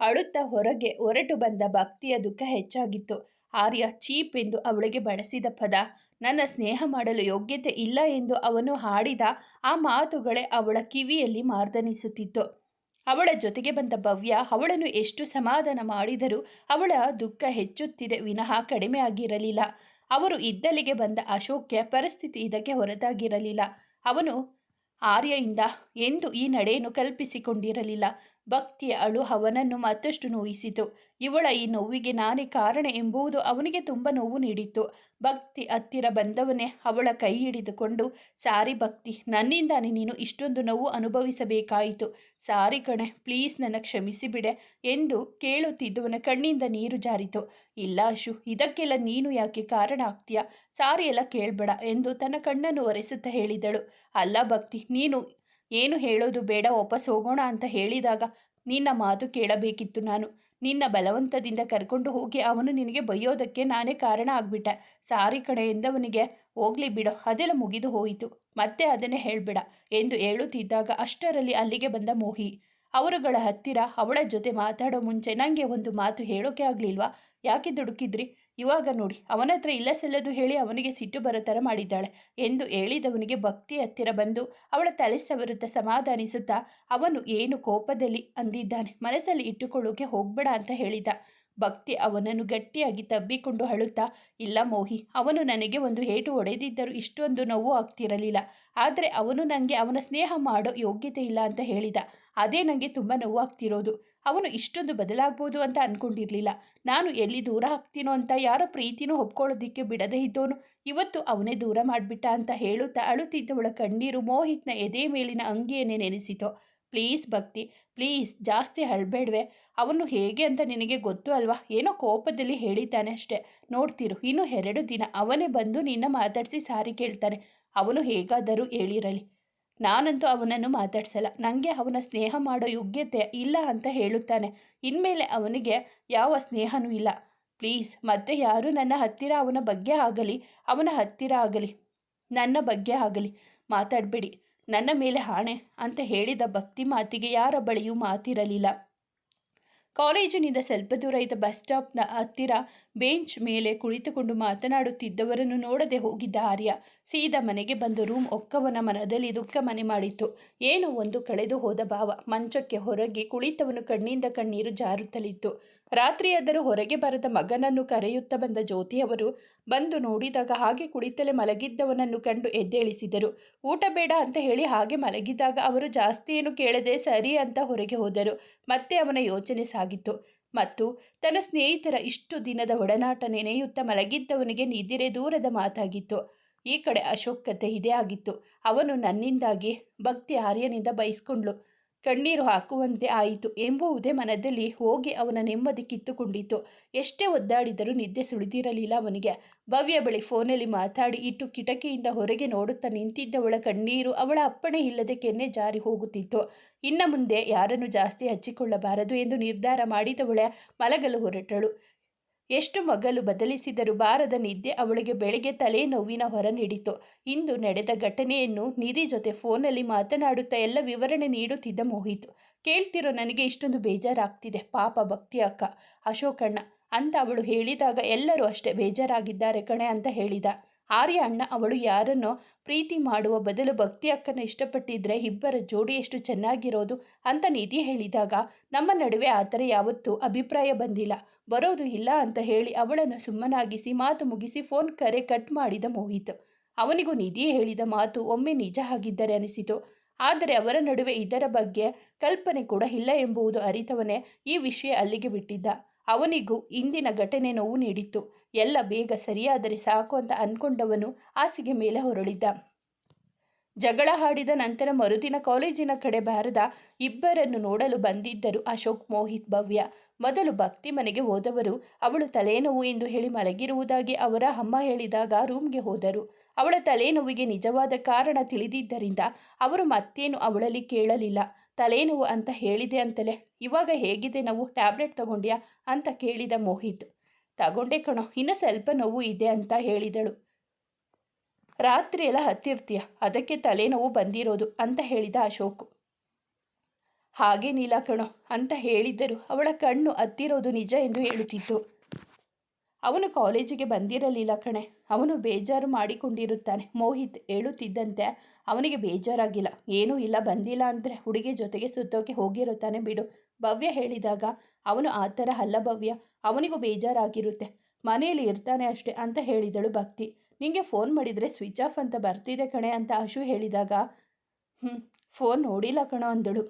ಅಳುತ್ತಾ ಹೊರಗೆ ಹೊರಟು ಬಂದ ಭಕ್ತಿಯ ದುಃಖ ಹೆಚ್ಚಾಗಿತ್ತು. ಆರ್ಯ ಚೀಪ್ ಎಂದು ಅವಳಿಗೆ ಬಳಸಿದ ಪದ, ನನ್ನ ಸ್ನೇಹ ಮಾಡಲು ಯೋಗ್ಯತೆ ಇಲ್ಲ ಎಂದು ಅವನು ಹಾಡಿದ ಆ ಮಾತುಗಳೇ ಅವಳ ಕಿವಿಯಲ್ಲಿ ಮಾರ್ದನಿಸುತ್ತಿತ್ತು. ಅವಳ ಜೊತೆಗೆ ಬಂದ ಭವ್ಯ ಅವಳನ್ನು ಎಷ್ಟು ಸಮಾಧಾನ ಮಾಡಿದರೂ ಅವಳ ದುಃಖ ಹೆಚ್ಚುತ್ತಿದೆ ವಿನಃ ಕಡಿಮೆ ಆಗಿರಲಿಲ್ಲ. ಅವರು ಇದ್ದಲ್ಲಿಗೆ ಬಂದ ಅಶೋಕ್ಗೆ ಪರಿಸ್ಥಿತಿ ಇದಕ್ಕೆ ಹೊರತಾಗಿರಲಿಲ್ಲ. ಅವನು ಆರ್ಯಯಿಂದ ಎಂದು ಈ ನಡೆಯನ್ನು ಕಲ್ಪಿಸಿಕೊಂಡಿರಲಿಲ್ಲ. ಭಕ್ತಿಯ ಅಳು ಅವನನ್ನು ಮತ್ತಷ್ಟು ನೋಯಿಸಿತು. ಇವಳ ಈ ನೋವಿಗೆ ನಾನೇ ಕಾರಣ ಎಂಬುದು ಅವನಿಗೆ ತುಂಬ ನೋವು ನೀಡಿತ್ತು. ಭಕ್ತಿ ಹತ್ತಿರ ಬಂದವನೇ ಅವಳ ಕೈ ಹಿಡಿದುಕೊಂಡು, ಸಾರಿ ಭಕ್ತಿ, ನನ್ನಿಂದಾನೇ ನೀನು ಇಷ್ಟೊಂದು ನೋವು ಅನುಭವಿಸಬೇಕಾಯಿತು. ಸಾರಿ ಕಣೆ, ಪ್ಲೀಸ್ ನನ್ನ ಕ್ಷಮಿಸಿಬಿಡೆ ಎಂದು ಕೇಳುತ್ತಿದ್ದವನ ಕಣ್ಣಿಂದ ನೀರು ಜಾರಿತು. ಇಲ್ಲ ಅಶು, ಇದಕ್ಕೆಲ್ಲ ನೀನು ಯಾಕೆ ಕಾರಣ ಆಗ್ತೀಯ? ಸಾರಿ ಎಲ್ಲ ಕೇಳಬೇಡ ಎಂದು ತನ್ನ ಕಣ್ಣನ್ನು ಒರೆಸುತ್ತಾ ಹೇಳಿದಳು. ಅಲ್ಲ ಭಕ್ತಿ, ನೀನು ಏನು ಹೇಳೋದು ಬೇಡ, ವಾಪಸ್ ಹೋಗೋಣ ಅಂತ ಹೇಳಿದಾಗ ನಿನ್ನ ಮಾತು ಕೇಳಬೇಕಿತ್ತು ನಾನು. ನಿನ್ನ ಬಲವಂತದಿಂದ ಕರ್ಕೊಂಡು ಹೋಗಿ ಅವನು ನಿನಗೆ ಬೈಯೋದಕ್ಕೆ ನಾನೇ ಕಾರಣ ಆಗ್ಬಿಟ್ಟೆ. ಸಾರಿ ಕಡೆ ಎಂದವನಿಗೆ ಹೋಗ್ಲಿ ಬಿಡೋ, ಅದೆಲ್ಲ ಮುಗಿದು ಹೋಯಿತು, ಮತ್ತೆ ಅದನ್ನೇ ಹೇಳಬೇಡ ಎಂದು ಹೇಳುತ್ತಿದ್ದಾಗ ಅಷ್ಟರಲ್ಲಿ ಅಲ್ಲಿಗೆ ಬಂದ ಮೋಹಿ. ಅವರುಗಳ ಹತ್ತಿರ ಅವಳ ಜೊತೆ ಮಾತಾಡೋ ಮುಂಚೆ ನನಗೆ ಒಂದು ಮಾತು ಹೇಳೋಕೆ ಆಗಲಿಲ್ವಾ? ಯಾಕೆ ದುಡುಕಿದ್ರಿ? ಇವಾಗ ನೋಡಿ, ಅವನ ಹತ್ರ ಇಲ್ಲ ಸಲ್ಲದು ಹೇಳಿ ಅವನಿಗೆ ಸಿಟ್ಟು ಬರೋ ಥರ ಮಾಡಿದ್ದಾಳೆ ಎಂದು ಹೇಳಿದವನಿಗೆ ಭಕ್ತಿ ಹತ್ತಿರ ಬಂದು ಅವಳ ತಲೆ ಸವರುತ್ತಾ ಸಮಾಧಾನಿಸುತ್ತಾ, ಅವನು ಏನು ಕೋಪದಲ್ಲಿ ಅಂದಿದ್ದಾನೆ, ಮನಸ್ಸಲ್ಲಿ ಇಟ್ಟುಕೊಳ್ಳೋಕೆ ಹೋಗ್ಬೇಡ ಅಂತ ಹೇಳಿದ. ಭಕ್ತಿ ಅವನನ್ನು ಗಟ್ಟಿಯಾಗಿ ತಬ್ಬಿಕೊಂಡು ಅಳುತ್ತಾ, ಇಲ್ಲ ಮೋಹಿ, ಅವನು ನನಗೆ ಒಂದು ಏಟು ಹೊಡೆದಿದ್ದರೂ ಇಷ್ಟೊಂದು ನೋವು ಆಗ್ತಿರಲಿಲ್ಲ. ಆದರೆ ಅವನು ನನಗೆ ಅವನ ಸ್ನೇಹ ಮಾಡೋ ಯೋಗ್ಯತೆ ಇಲ್ಲ ಅಂತ ಹೇಳಿದ. ಅದೇ ನನಗೆ ತುಂಬ ನೋವು ಆಗ್ತಿರೋದು. ಅವನು ಇಷ್ಟೊಂದು ಬದಲಾಗ್ಬೋದು ಅಂತ ಅಂದ್ಕೊಂಡಿರಲಿಲ್ಲ. ನಾನು ಎಲ್ಲಿ ದೂರ ಆಗ್ತೀನೋ ಅಂತ ಯಾರ ಪ್ರೀತಿನೂ ಒಪ್ಕೊಳ್ಳೋದಿಕ್ಕೆ ಬಿಡದೇ ಇದ್ದೋನು ಇವತ್ತು ಅವನೇ ದೂರ ಮಾಡಿಬಿಟ್ಟ ಅಂತ ಹೇಳುತ್ತಾ ಅಳುತ್ತಿದ್ದವಳ ಕಣ್ಣೀರು ಮೋಹಿತ್ನ ಎದೆ ಮೇಲಿನ ಅಂಗಿಯನ್ನೇ ನೆನೆಸಿತು. ಪ್ಲೀಸ್ ಭಕ್ತಿ, ಪ್ಲೀಸ್ ಜಾಸ್ತಿ ಅಳಬೇಡ್ವೆ. ಅವನು ಹೇಗೆ ಅಂತ ನಿನಗೆ ಗೊತ್ತು ಅಲ್ವಾ? ಏನೋ ಕೋಪದಲ್ಲಿ ಹೇಳಿದ್ದಾನೆ ಅಷ್ಟೆ. ನೋಡ್ತಿರು, ಇನ್ನು 2 ದಿನ ಅವನೇ ಬಂದು ನಿನ್ನ ಮಾತಾಡಿಸಿ ಸಾರಿ ಕೇಳ್ತಾನೆ. ಅವನು ಹೇಗಾದರೂ ಹೇಳಿರಲಿ, ನಾನಂತೂ ಅವನನ್ನು ಮಾತಾಡ್ಸಲ್ಲ. ನನಗೆ ಅವನ ಸ್ನೇಹ ಮಾಡೋ ಯೋಗ್ಯತೆ ಇಲ್ಲ ಅಂತ ಹೇಳುತ್ತಾನೆ. ಇನ್ಮೇಲೆ ಅವನಿಗೆ ಯಾವ ಸ್ನೇಹನೂ ಇಲ್ಲ. ಪ್ಲೀಸ್, ಮತ್ತೆ ಯಾರು ನನ್ನ ಹತ್ತಿರ ಅವನ ಬಗ್ಗೆ ಆಗಲಿ, ಅವನ ಹತ್ತಿರ ಆಗಲಿ, ನನ್ನ ಬಗ್ಗೆ ಆಗಲಿ ಮಾತಾಡಬೇಡಿ, ನನ್ನ ಮೇಲೆ ಆಣೆ ಅಂತ ಹೇಳಿದ ಭಕ್ತಿ ಮಾತಿಗೆ ಯಾರ ಬಳಿಯೂ ಮಾತಿರಲಿಲ್ಲ. ಕಾಲೇಜಿನಿಂದ ಸ್ವಲ್ಪ ದೂರ ಇದ್ದ ಬಸ್ ಸ್ಟಾಪ್ನ ಹತ್ತಿರ ಬೆಂಚ್ ಮೇಲೆ ಕುಳಿತುಕೊಂಡು ಮಾತನಾಡುತ್ತಿದ್ದವರನ್ನು ನೋಡದೆ ಹೋಗಿದ್ದ ಆರ್ಯ ಸೀದಾ ಮನೆಗೆ ಬಂದು ರೂಮ್ ಒಕ್ಕವನ ಮನದಲ್ಲಿ ದುಃಖ ಮನೆ ಮಾಡಿತ್ತು. ಏನೋ ಒಂದು ಕಳೆದು ಹೋದ ಭಾವ. ಮಂಚಕ್ಕೆ ಹೊರಗೆ ಕುಳಿತವನು ಕಣ್ಣಿಂದ ಕಣ್ಣೀರು ಜಾರುತ್ತಲಿತ್ತು. ರಾತ್ರಿಯಾದರೂ ಹೊರಗೆ ಬರದ ಮಗನನ್ನು ಕರೆಯುತ್ತಾ ಬಂದ ಜ್ಯೋತಿಯವರು ಬಂದು ನೋಡಿದಾಗ ಹಾಗೆ ಕುಳಿತಲೇ ಮಲಗಿದ್ದವನನ್ನು ಕಂಡು ಎದ್ದೇಳಿಸಿದರು. ಊಟ ಬೇಡ ಅಂತ ಹೇಳಿ ಹಾಗೆ ಮಲಗಿದಾಗ ಅವರು ಜಾಸ್ತಿ ಏನು ಕೇಳದೆ ಸರಿ ಅಂತ ಹೊರಗೆ ಹೋದರು. ಮತ್ತೆ ಅವನ ಯೋಚನೆ ಸಾಗಿತ್ತು ಮತ್ತು ತನ್ನ ಸ್ನೇಹಿತರ ಇಷ್ಟು ದಿನದ ಒಡನಾಟ ನೆನೆಯುತ್ತಾ ಮಲಗಿದ್ದವನಿಗೆ ನಿದ್ದೆ ದೂರದ ಮಾತಾಗಿತ್ತು. ಈ ಕಡೆ ಅಶೋಕ್ ಕತೆ ಇದೇ ಆಗಿತ್ತು. ಅವನು ನನ್ನಿಂದಾಗಿ ಭಕ್ತಿ ಆರ್ಯನಿಂದ ಬಯಸ್ಕೊಂಡ್ಳು, ಕಣ್ಣೀರು ಹಾಕುವಂತೆ ಆಯಿತು ಎಂಬುವುದೇ ಮನದಲ್ಲಿ ಹೋಗಿ ಅವನ ನೆಮ್ಮದಿ ಕಿತ್ತುಕೊಂಡಿತ್ತು. ಎಷ್ಟೇ ಒದ್ದಾಡಿದರೂ ನಿದ್ದೆ ಸುಳಿದಿರಲಿಲ್ಲ ಅವನಿಗೆ. ಭವ್ಯ ಬಳಿ ಫೋನಲ್ಲಿ ಮಾತಾಡಿ ಇಟ್ಟು ಕಿಟಕಿಯಿಂದ ಹೊರಗೆ ನೋಡುತ್ತಾ ನಿಂತಿದ್ದವಳ ಕಣ್ಣೀರು ಅವಳ ಅಪ್ಪಣೆ ಇಲ್ಲದೆ ಕೆನ್ನೆ ಜಾರಿ ಹೋಗುತ್ತಿತ್ತು. ಇನ್ನು ಮುಂದೆ ಯಾರನ್ನು ಜಾಸ್ತಿ ಹಚ್ಚಿಕೊಳ್ಳಬಾರದು ಎಂದು ನಿರ್ಧಾರ ಮಾಡಿದವಳೆ ಮಲಗಲು ಹೊರಟಳು. ಎಷ್ಟು ಮಗಲು ಬದಲಿಸಿದರೂ ಬಾರದ ನಿದ್ದೆ ಅವಳಿಗೆ ಬೆಳಗ್ಗೆ ತಲೆನೋವಿನ ಹೊರ ನೀಡಿತು. ಇಂದು ನಡೆದ ಘಟನೆಯನ್ನು ನಿಧಿ ಜೊತೆ ಫೋನಲ್ಲಿ ಮಾತನಾಡುತ್ತಾ ಎಲ್ಲ ವಿವರಣೆ ನೀಡುತ್ತಿದ್ದ ಮೋಹಿತ್. ಕೇಳ್ತಿರೋ, ನನಗೆ ಇಷ್ಟೊಂದು ಬೇಜಾರಾಗ್ತಿದೆ, ಪಾಪ ಭಕ್ತಿ ಅಕ್ಕ, ಅಶೋಕಣ್ಣ ಅಂತ ಅವಳು ಹೇಳಿದಾಗ ಎಲ್ಲರೂ ಅಷ್ಟೇ ಬೇಜಾರಾಗಿದ್ದಾರೆ ಕಣೆ ಅಂತ ಹೇಳಿದ. ಆರ್ಯ ಅಣ್ಣ ಅವಳು ಯಾರನ್ನೋ ಪ್ರೀತಿ ಮಾಡುವ ಬದಲು ಭಕ್ತಿ ಅಕ್ಕನ ಇಷ್ಟಪಟ್ಟಿದ್ರೆ ಇಬ್ಬರ ಜೋಡಿ ಎಷ್ಟು ಚೆನ್ನಾಗಿರೋದು ಅಂತ ನಿಧಿ ಹೇಳಿದಾಗ ನಮ್ಮ ನಡುವೆ ಆ ಥರ ಯಾವತ್ತೂ ಅಭಿಪ್ರಾಯ ಬಂದಿಲ್ಲ, ಬರೋದು ಇಲ್ಲ ಅಂತ ಹೇಳಿ ಅವಳನ್ನು ಸುಮ್ಮನಾಗಿಸಿ ಮಾತು ಮುಗಿಸಿ ಫೋನ್ ಕರೆ ಕಟ್ ಮಾಡಿದ ಮೋಹಿತ್. ಅವನಿಗೂ ನಿಧಿ ಹೇಳಿದ ಮಾತು ಒಮ್ಮೆ ನಿಜ ಆಗಿದ್ದರೆ ಅನಿಸಿತು. ಆದರೆ ಅವರ ನಡುವೆ ಇದರ ಬಗ್ಗೆ ಕಲ್ಪನೆ ಕೂಡ ಇಲ್ಲ ಎಂಬುದು ಅರಿತವನೇ ಈ ವಿಷಯ ಅಲ್ಲಿಗೆ ಬಿಟ್ಟಿದ್ದ. ಅವನಿಗೂ ಇಂದಿನ ಘಟನೆ ನೋವು ನೀಡಿತ್ತು. ಎಲ್ಲ ಬೇಗ ಸರಿಯಾದರೆ ಸಾಕು ಅಂತ ಅಂದ್ಕೊಂಡವನು ಹಾಸಿಗೆ ಮೇಲೆ ಹೊರಳಿದ್ದ. ಜಗಳ ಆಡಿದ ನಂತರ ಮರುದಿನ ಕಾಲೇಜಿನ ಕಡೆ ಬಾರದ ಇಬ್ಬರನ್ನು ನೋಡಲು ಬಂದಿದ್ದರು ಅಶೋಕ್, ಮೋಹಿತ್, ಭವ್ಯ. ಮೊದಲು ಭಕ್ತಿ ಮನೆಗೆ ಹೋದವರು ಅವಳು ತಲೆನೋವು ಎಂದು ಹೇಳಿ ಮಲಗಿರುವುದಾಗಿ ಅವರ ಅಮ್ಮ ಹೇಳಿದಾಗ ರೂಮ್ಗೆ ಹೋದರು. ಅವಳ ತಲೆನೋವಿಗೆ ನಿಜವಾದ ಕಾರಣ ತಿಳಿದಿದ್ದರಿಂದ ಅವರು ಮತ್ತೇನು ಅವಳಲ್ಲಿ ಕೇಳಲಿಲ್ಲ. ತಲೆನೋವು ಅಂತ ಹೇಳಿದೆ ಅಂತಲೇ, ಇವಾಗ ಹೇಗಿದೆ ನೋವು, ಟ್ಯಾಬ್ಲೆಟ್ ತಗೊಂಡ್ಯಾ ಅಂತ ಕೇಳಿದ ಮೋಹಿತ್. ತಗೊಂಡೆ ಕಣೋ, ಇನ್ನು ಸ್ವಲ್ಪ ನೋವು ಇದೆ ಅಂತ ಹೇಳಿದಳು. ರಾತ್ರಿ ಎಲ್ಲ ಹತ್ತಿರ್ತೀಯ, ಅದಕ್ಕೆ ತಲೆನೋವು ಬಂದಿರೋದು ಅಂತ ಹೇಳಿದ ಅಶೋಕ್. ಹಾಗೇನಿಲ್ಲ ಕಣೋ ಅಂತ ಹೇಳಿದ್ದರು. ಅವಳ ಕಣ್ಣು ಹತ್ತಿರೋದು ನಿಜ ಎಂದು ಹೇಳುತ್ತಿತ್ತು. ಅವನು ಕಾಲೇಜಿಗೆ ಬಂದಿರಲಿಲ್ಲ ಕಣೆ. ಅವನು ಬೇಜಾರು ಮಾಡಿಕೊಂಡಿರುತ್ತಾನೆ. ಮೋಹಿತ್ ಹೇಳುತ್ತಿದ್ದಂತೆ ಅವನಿಗೆ ಬೇಜಾರಾಗಿಲ್ಲ. ಏನೂ ಇಲ್ಲ, ಬಂದಿಲ್ಲ ಅಂದರೆ ಹುಡುಗಿ ಜೊತೆಗೆ ಸುತ್ತೋಕೆ ಹೋಗಿರುತ್ತಾನೆ ಬಿಡು. ಭವ್ಯ ಹೇಳಿದಾಗ ಅವನು ಆ ಥರ ಅಲ್ಲ ಭವ್ಯ, ಅವನಿಗೂ ಬೇಜಾರಾಗಿರುತ್ತೆ, ಮನೆಯಲ್ಲಿ ಇರ್ತಾನೆ ಅಷ್ಟೆ ಅಂತ ಹೇಳಿದಳು ಭಕ್ತಿ. ನಿಂಗೆ ಫೋನ್ ಮಾಡಿದರೆ ಸ್ವಿಚ್ ಆಫ್ ಅಂತ ಬರ್ತಿದೆ ಕಣೆ ಅಂತ ಅಶು ಹೇಳಿದಾಗ ಫೋನ್ ನೋಡಿಲ್ಲ ಕಣೋ ಅಂದಳು.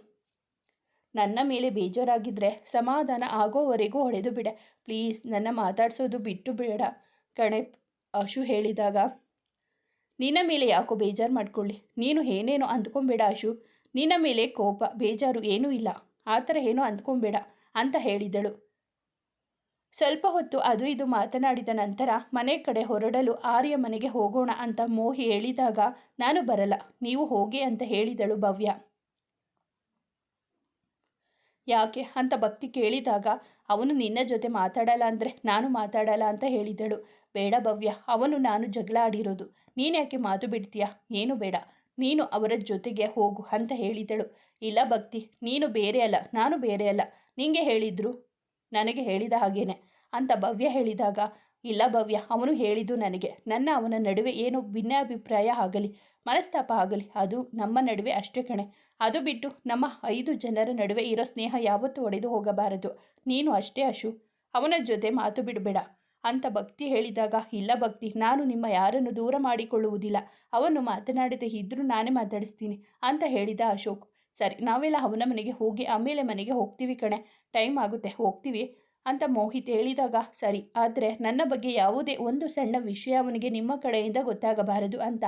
ನನ್ನ ಮೇಲೆ ಬೇಜಾರಾಗಿದ್ದರೆ ಸಮಾಧಾನ ಆಗೋವರೆಗೂ ಹೊಡೆದು ಬಿಡೆ ಪ್ಲೀಸ್, ನನ್ನ ಮಾತಾಡ್ಸೋದು ಬಿಟ್ಟು ಬೇಡ ಕಣೆ ಅಶು ಹೇಳಿದಾಗ. ನಿನ್ನ ಮೇಲೆ ಯಾಕೋ ಬೇಜಾರು ಮಾಡ್ಕೊಳ್ಳಿ, ನೀನು ಏನೇನೋ ಅಂದ್ಕೊಂಬೇಡ ಅಶು, ನಿನ್ನ ಮೇಲೆ ಕೋಪ ಬೇಜಾರು ಏನೂ ಇಲ್ಲ, ಆ ಥರ ಏನೋ ಅಂದ್ಕೊಂಬೇಡ ಅಂತ ಹೇಳಿದಳು. ಸ್ವಲ್ಪ ಹೊತ್ತು ಅದು ಇದು ಮಾತನಾಡಿದ ನಂತರ ಮನೆ ಕಡೆ ಹೊರಡಲು ಆರ್ಯ ಮನೆಗೆ ಹೋಗೋಣ ಅಂತ ಮೋಹಿ ಹೇಳಿದಾಗ ನಾನು ಬರಲ್ಲ, ನೀವು ಹೋಗಿ ಅಂತ ಹೇಳಿದಳು ಭವ್ಯ. ಯಾಕೆ ಅಂತ ಭಕ್ತಿ ಕೇಳಿದಾಗ ಅವನು ನಿನ್ನ ಜೊತೆ ಮಾತಾಡಲ್ಲ ಅಂದರೆ ನಾನು ಮಾತಾಡಲ್ಲ ಅಂತ ಹೇಳಿದಳು. ಬೇಡ ಭವ್ಯ, ಅವನು ನಾನು ಜಗಳ ಆಡಿರೋದು, ನೀನು ಯಾಕೆ ಮಾತು ಬಿಡ್ತೀಯಾ? ಏನು ಬೇಡ, ನೀನು ಅವರ ಜೊತೆಗೆ ಹೋಗು ಅಂತ ಹೇಳಿದಳು. ಇಲ್ಲ ಭಕ್ತಿ, ನೀನು ಬೇರೆ ಅಲ್ಲ, ನಾನು ಬೇರೆ ಅಲ್ಲ, ನಿಂಗೆ ಹೇಳಿದ್ರು ನನಗೆ ಹೇಳಿದ ಹಾಗೇನೆ ಅಂತ ಭವ್ಯ ಹೇಳಿದಾಗ, ಇಲ್ಲ ಭವ್ಯ, ಅವನು ಹೇಳಿದ್ದು ನನಗೆ, ನನ್ನ ಅವನ ನಡುವೆ ಏನೋ ಭಿನ್ನಾಭಿಪ್ರಾಯ ಆಗಲಿ, ಮನಸ್ತಾಪ ಆಗಲಿ, ಅದು ನಮ್ಮ ನಡುವೆ ಅಷ್ಟೇ ಕಣೆ. ಅದು ಬಿಟ್ಟು ನಮ್ಮ 5 ಜನರ ನಡುವೆ ಇರೋ ಸ್ನೇಹ ಯಾವತ್ತೂ ಒಡೆದು ಹೋಗಬಾರದು. ನೀನು ಅಷ್ಟೇ ಅಶು, ಅವನ ಜೊತೆ ಮಾತು ಬಿಡಬೇಡ ಅಂತ ಭಕ್ತಿ ಹೇಳಿದಾಗ, ಇಲ್ಲ ಭಕ್ತಿ, ನಾನು ನಿಮ್ಮ ಯಾರನ್ನು ದೂರ ಮಾಡಿಕೊಳ್ಳುವುದಿಲ್ಲ, ಅವನು ಮಾತನಾಡದೆ ಇದ್ದರೂ ನಾನೇ ಮಾತಾಡಿಸ್ತೀನಿ ಅಂತ ಹೇಳಿದ ಅಶೋಕ್. ಸರಿ, ನಾವೆಲ್ಲ ಅವನ ಮನೆಗೆ ಹೋಗಿ ಆಮೇಲೆ ಮನೆಗೆ ಹೋಗ್ತೀವಿ ಕಣೆ, ಟೈಮ್ ಆಗುತ್ತೆ, ಹೋಗ್ತೀವಿ ಅಂತ ಮೋಹಿತ್ ಹೇಳಿದಾಗ, ಸರಿ, ಆದರೆ ನನ್ನ ಬಗ್ಗೆ ಯಾವುದೇ ಒಂದು ಸಣ್ಣ ವಿಷಯ ಅವನಿಗೆ ನಿಮ್ಮ ಕಡೆಯಿಂದ ಗೊತ್ತಾಗಬಾರದು ಅಂತ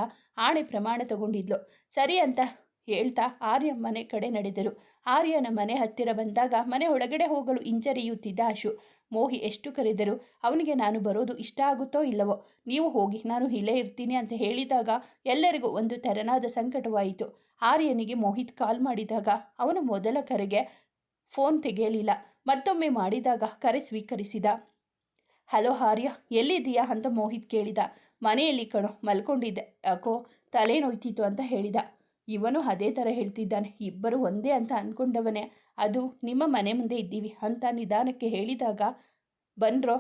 ಆಣೆ ಪ್ರಮಾಣ ತಗೊಂಡಿದ್ಲು. ಸರಿ ಅಂತ ಹೇಳ್ತಾ ಆರ್ಯ ಮನೆ ಕಡೆ ನಡೆದರು. ಆರ್ಯನ ಮನೆ ಹತ್ತಿರ ಬಂದಾಗ ಮನೆ ಒಳಗಡೆ ಹೋಗಲು ಹಿಂಜರಿಯುತ್ತಿದ್ದ ಅಶು. ಮೋಹಿ ಎಷ್ಟು ಕರೆದರೂ ಅವನಿಗೆ ನಾನು ಬರೋದು ಇಷ್ಟ ಆಗುತ್ತೋ ಇಲ್ಲವೋ, ನೀವು ಹೋಗಿ, ನಾನು ಇಲ್ಲೇ ಇರ್ತೀನಿ ಅಂತ ಹೇಳಿದಾಗ ಎಲ್ಲರಿಗೂ ಒಂದು ತೆರನಾದ ಸಂಕಟವಾಯಿತು. ಆರ್ಯನಿಗೆ ಮೋಹಿತ್ ಕಾಲ್ ಮಾಡಿದಾಗ ಅವನು ಮೊದಲ ಕರೆಗೆ ಫೋನ್ ತೆಗೆಯಲಿಲ್ಲ, ಮತ್ತೊಮ್ಮೆ ಮಾಡಿದಾಗ ಕರೆ ಸ್ವೀಕರಿಸಿದ. ಹಲೋ ಆರ್ಯ, ಎಲ್ಲಿದ್ದೀಯಾ ಅಂತ ಮೋಹಿತ್ ಕೇಳಿದ. ಮನೆಯಲ್ಲಿ ಕಣೋ, ಮಲ್ಕೊಂಡಿದ್ದೆ, ಯಾಕೋ ತಲೆನೋಯ್ತಿತ್ತು ಅಂತ ಹೇಳಿದ. ಇವನು ಅದೇ ಥರ ಹೇಳ್ತಿದ್ದಾನೆ, ಇಬ್ಬರು ಒಂದೇ ಅಂತ ಅಂದ್ಕೊಂಡವನೇ, ಅದು ನಿಮ್ಮ ಮನೆ ಮುಂದೆ ಇದ್ದೀವಿ ಅಂತ ನಿಧಾನಕ್ಕೆ ಹೇಳಿದಾಗ, ಬನ್ರೋ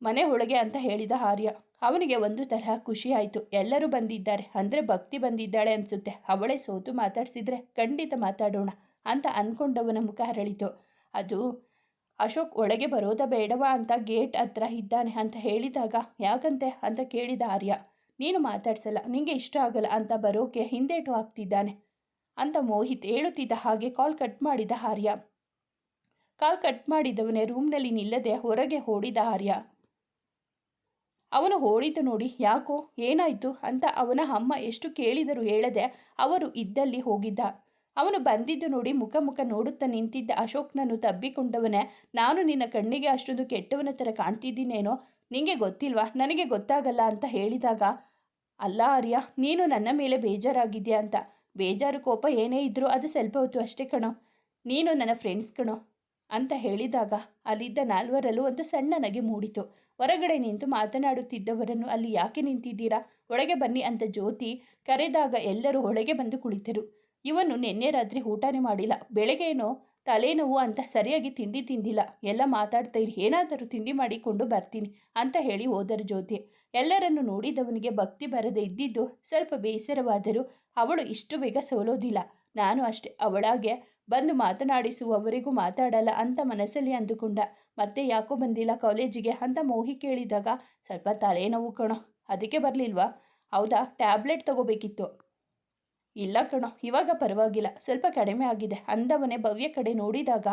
ಮನೆ ಒಳಗೆ ಅಂತ ಹೇಳಿದ ಆರ್ಯ. ಅವನಿಗೆ ಒಂದು ತರಹ ಖುಷಿ ಆಯಿತು. ಎಲ್ಲರೂ ಬಂದಿದ್ದಾರೆ ಅಂದರೆ ಭಕ್ತಿ ಬಂದಿದ್ದಾಳೆ ಅನಿಸುತ್ತೆ, ಅವಳೇ ಸೋತು ಮಾತಾಡ್ಸಿದ್ರೆ ಖಂಡಿತ ಮಾತಾಡೋಣ ಅಂತ ಅಂದ್ಕೊಂಡವನ ಮುಖ ಅರಳಿತು. ಅದು ಅಶೋಕ್ ಒಳಗೆ ಬರೋದ ಬೇಡವಾ ಅಂತ ಗೇಟ್ ಹತ್ರ ಇದ್ದಾನೆ ಅಂತ ಹೇಳಿದಾಗ, ಯಾಕಂತೆ ಅಂತ ಕೇಳಿದ ಆರ್ಯ. ನೀನು ಮಾತಾಡ್ಸಲ್ಲ, ನಿಂಗೆ ಇಷ್ಟ ಆಗಲ್ಲ ಅಂತ ಬರೋಕೆ ಹಿಂದೇಟು ಹಾಕ್ತಿದ್ದಾನೆ ಅಂತ ಮೋಹಿತ್ ಹೇಳುತ್ತಿದ್ದ ಹಾಗೆ ಕಾಲ್ ಕಟ್ ಮಾಡಿದ ಆರ್ಯ. ಕಾಲ್ ಕಟ್ ಮಾಡಿದವನೇ ರೂಮ್ನಲ್ಲಿ ನಿಲ್ಲದೆ ಹೊರಗೆ ಓಡಿದ ಆರ್ಯ. ಅವನು ಓಡಿದ್ದು ನೋಡಿ ಯಾಕೋ ಏನಾಯಿತು ಅಂತ ಅವನ ಅಮ್ಮ ಎಷ್ಟು ಕೇಳಿದರೂ ಹೇಳದೆ ಅವರು ಇದ್ದಲ್ಲಿ ಹೋಗಿದ್ದ. ಅವನು ಬಂದಿದ್ದು ನೋಡಿ ಮುಖ ಮುಖ ನೋಡುತ್ತಾ ನಿಂತಿದ್ದ ಅಶೋಕ್ನನ್ನು ತಬ್ಬಿಕೊಂಡವನೇ, ನಾನು ನಿನ್ನ ಕಣ್ಣಿಗೆ ಅಷ್ಟೊಂದು ಕೆಟ್ಟವನ ಥರ ಕಾಣ್ತಿದ್ದೀನೇನೋ, ನಿಂಗೆ ಗೊತ್ತಿಲ್ವಾ, ನನಗೆ ಗೊತ್ತಾಗಲ್ಲ ಅಂತ ಹೇಳಿದಾಗ, ಅಲ್ಲ ಆರ್ಯ, ನೀನು ನನ್ನ ಮೇಲೆ ಬೇಜಾರಾಗಿದ್ಯಾ ಅಂತ. ಬೇಜಾರು ಕೋಪ ಏನೇ ಇದ್ರೂ ಅದು ಸ್ವಲ್ಪ ಹೊತ್ತು ಅಷ್ಟೇ ಕಣೋ, ನೀನು ನನ್ನ ಫ್ರೆಂಡ್ಸ್ ಕಣೋ ಅಂತ ಹೇಳಿದಾಗ ಅಲ್ಲಿದ್ದ 4ರಲ್ಲೂ ಒಂದು ಸಣ್ಣ ನಗೆ ಮೂಡಿತು. ಹೊರಗಡೆ ನಿಂತು ಮಾತನಾಡುತ್ತಿದ್ದವರನ್ನು, ಅಲ್ಲಿ ಯಾಕೆ ನಿಂತಿದ್ದೀರಾ, ಒಳಗೆ ಬನ್ನಿ ಅಂತ ಜ್ಯೋತಿ ಕರೆದಾಗ ಎಲ್ಲರೂ ಒಳಗೆ ಬಂದು ಕುಳಿತರು. ಇವನು ನಿನ್ನೆ ರಾತ್ರಿ ಊಟನೇ ಮಾಡಿಲ್ಲ, ಬೆಳಗ್ಗೆನೋ ತಲೆನೋವು ಅಂತ ಸರಿಯಾಗಿ ತಿಂಡಿ ತಿಂದಿಲ್ಲ, ಎಲ್ಲ ಮಾತಾಡ್ತಾ ಇರಿ, ಏನಾದರೂ ತಿಂಡಿ ಮಾಡಿಕೊಂಡು ಬರ್ತೀನಿ ಅಂತ ಹೇಳಿ ಹೋದರು ಜ್ಯೋತಿ. ಎಲ್ಲರನ್ನು ನೋಡಿದವನಿಗೆ ಭಕ್ತಿ ಬರದೆ ಇದ್ದಿದ್ದು ಸ್ವಲ್ಪ ಬೇಸರವಾದರೂ ಅವಳು ಇಷ್ಟು ಬೇಗ ಸೋಲೋದಿಲ್ಲ, ನಾನು ಅಷ್ಟೇ, ಅವಳಾಗೆ ಬಂದು ಮಾತನಾಡಿಸುವವರೆಗೂ ಮಾತಾಡಲ್ಲ ಅಂತ ಮನಸ್ಸಲ್ಲಿ ಅಂದುಕೊಂಡ. ಮತ್ತೆ ಯಾಕೋ ಬಂದಿಲ್ಲ ಕಾಲೇಜಿಗೆ ಅಂತ ಮೋಹಿ ಕೇಳಿದಾಗ, ಸ್ವಲ್ಪ ತಲೆನೋವು ಕಣೋ, ಅದಕ್ಕೆ ಬರಲಿಲ್ವಾ? ಹೌದಾ, ಟ್ಯಾಬ್ಲೆಟ್ ತಗೋಬೇಕಿತ್ತು. ಇಲ್ಲ ಕಣೋ, ಇವಾಗ ಪರವಾಗಿಲ್ಲ, ಸ್ವಲ್ಪ ಕಡಿಮೆ ಆಗಿದೆ ಅಂದವನೇ ಭವ್ಯ ಕಡೆ ನೋಡಿದಾಗ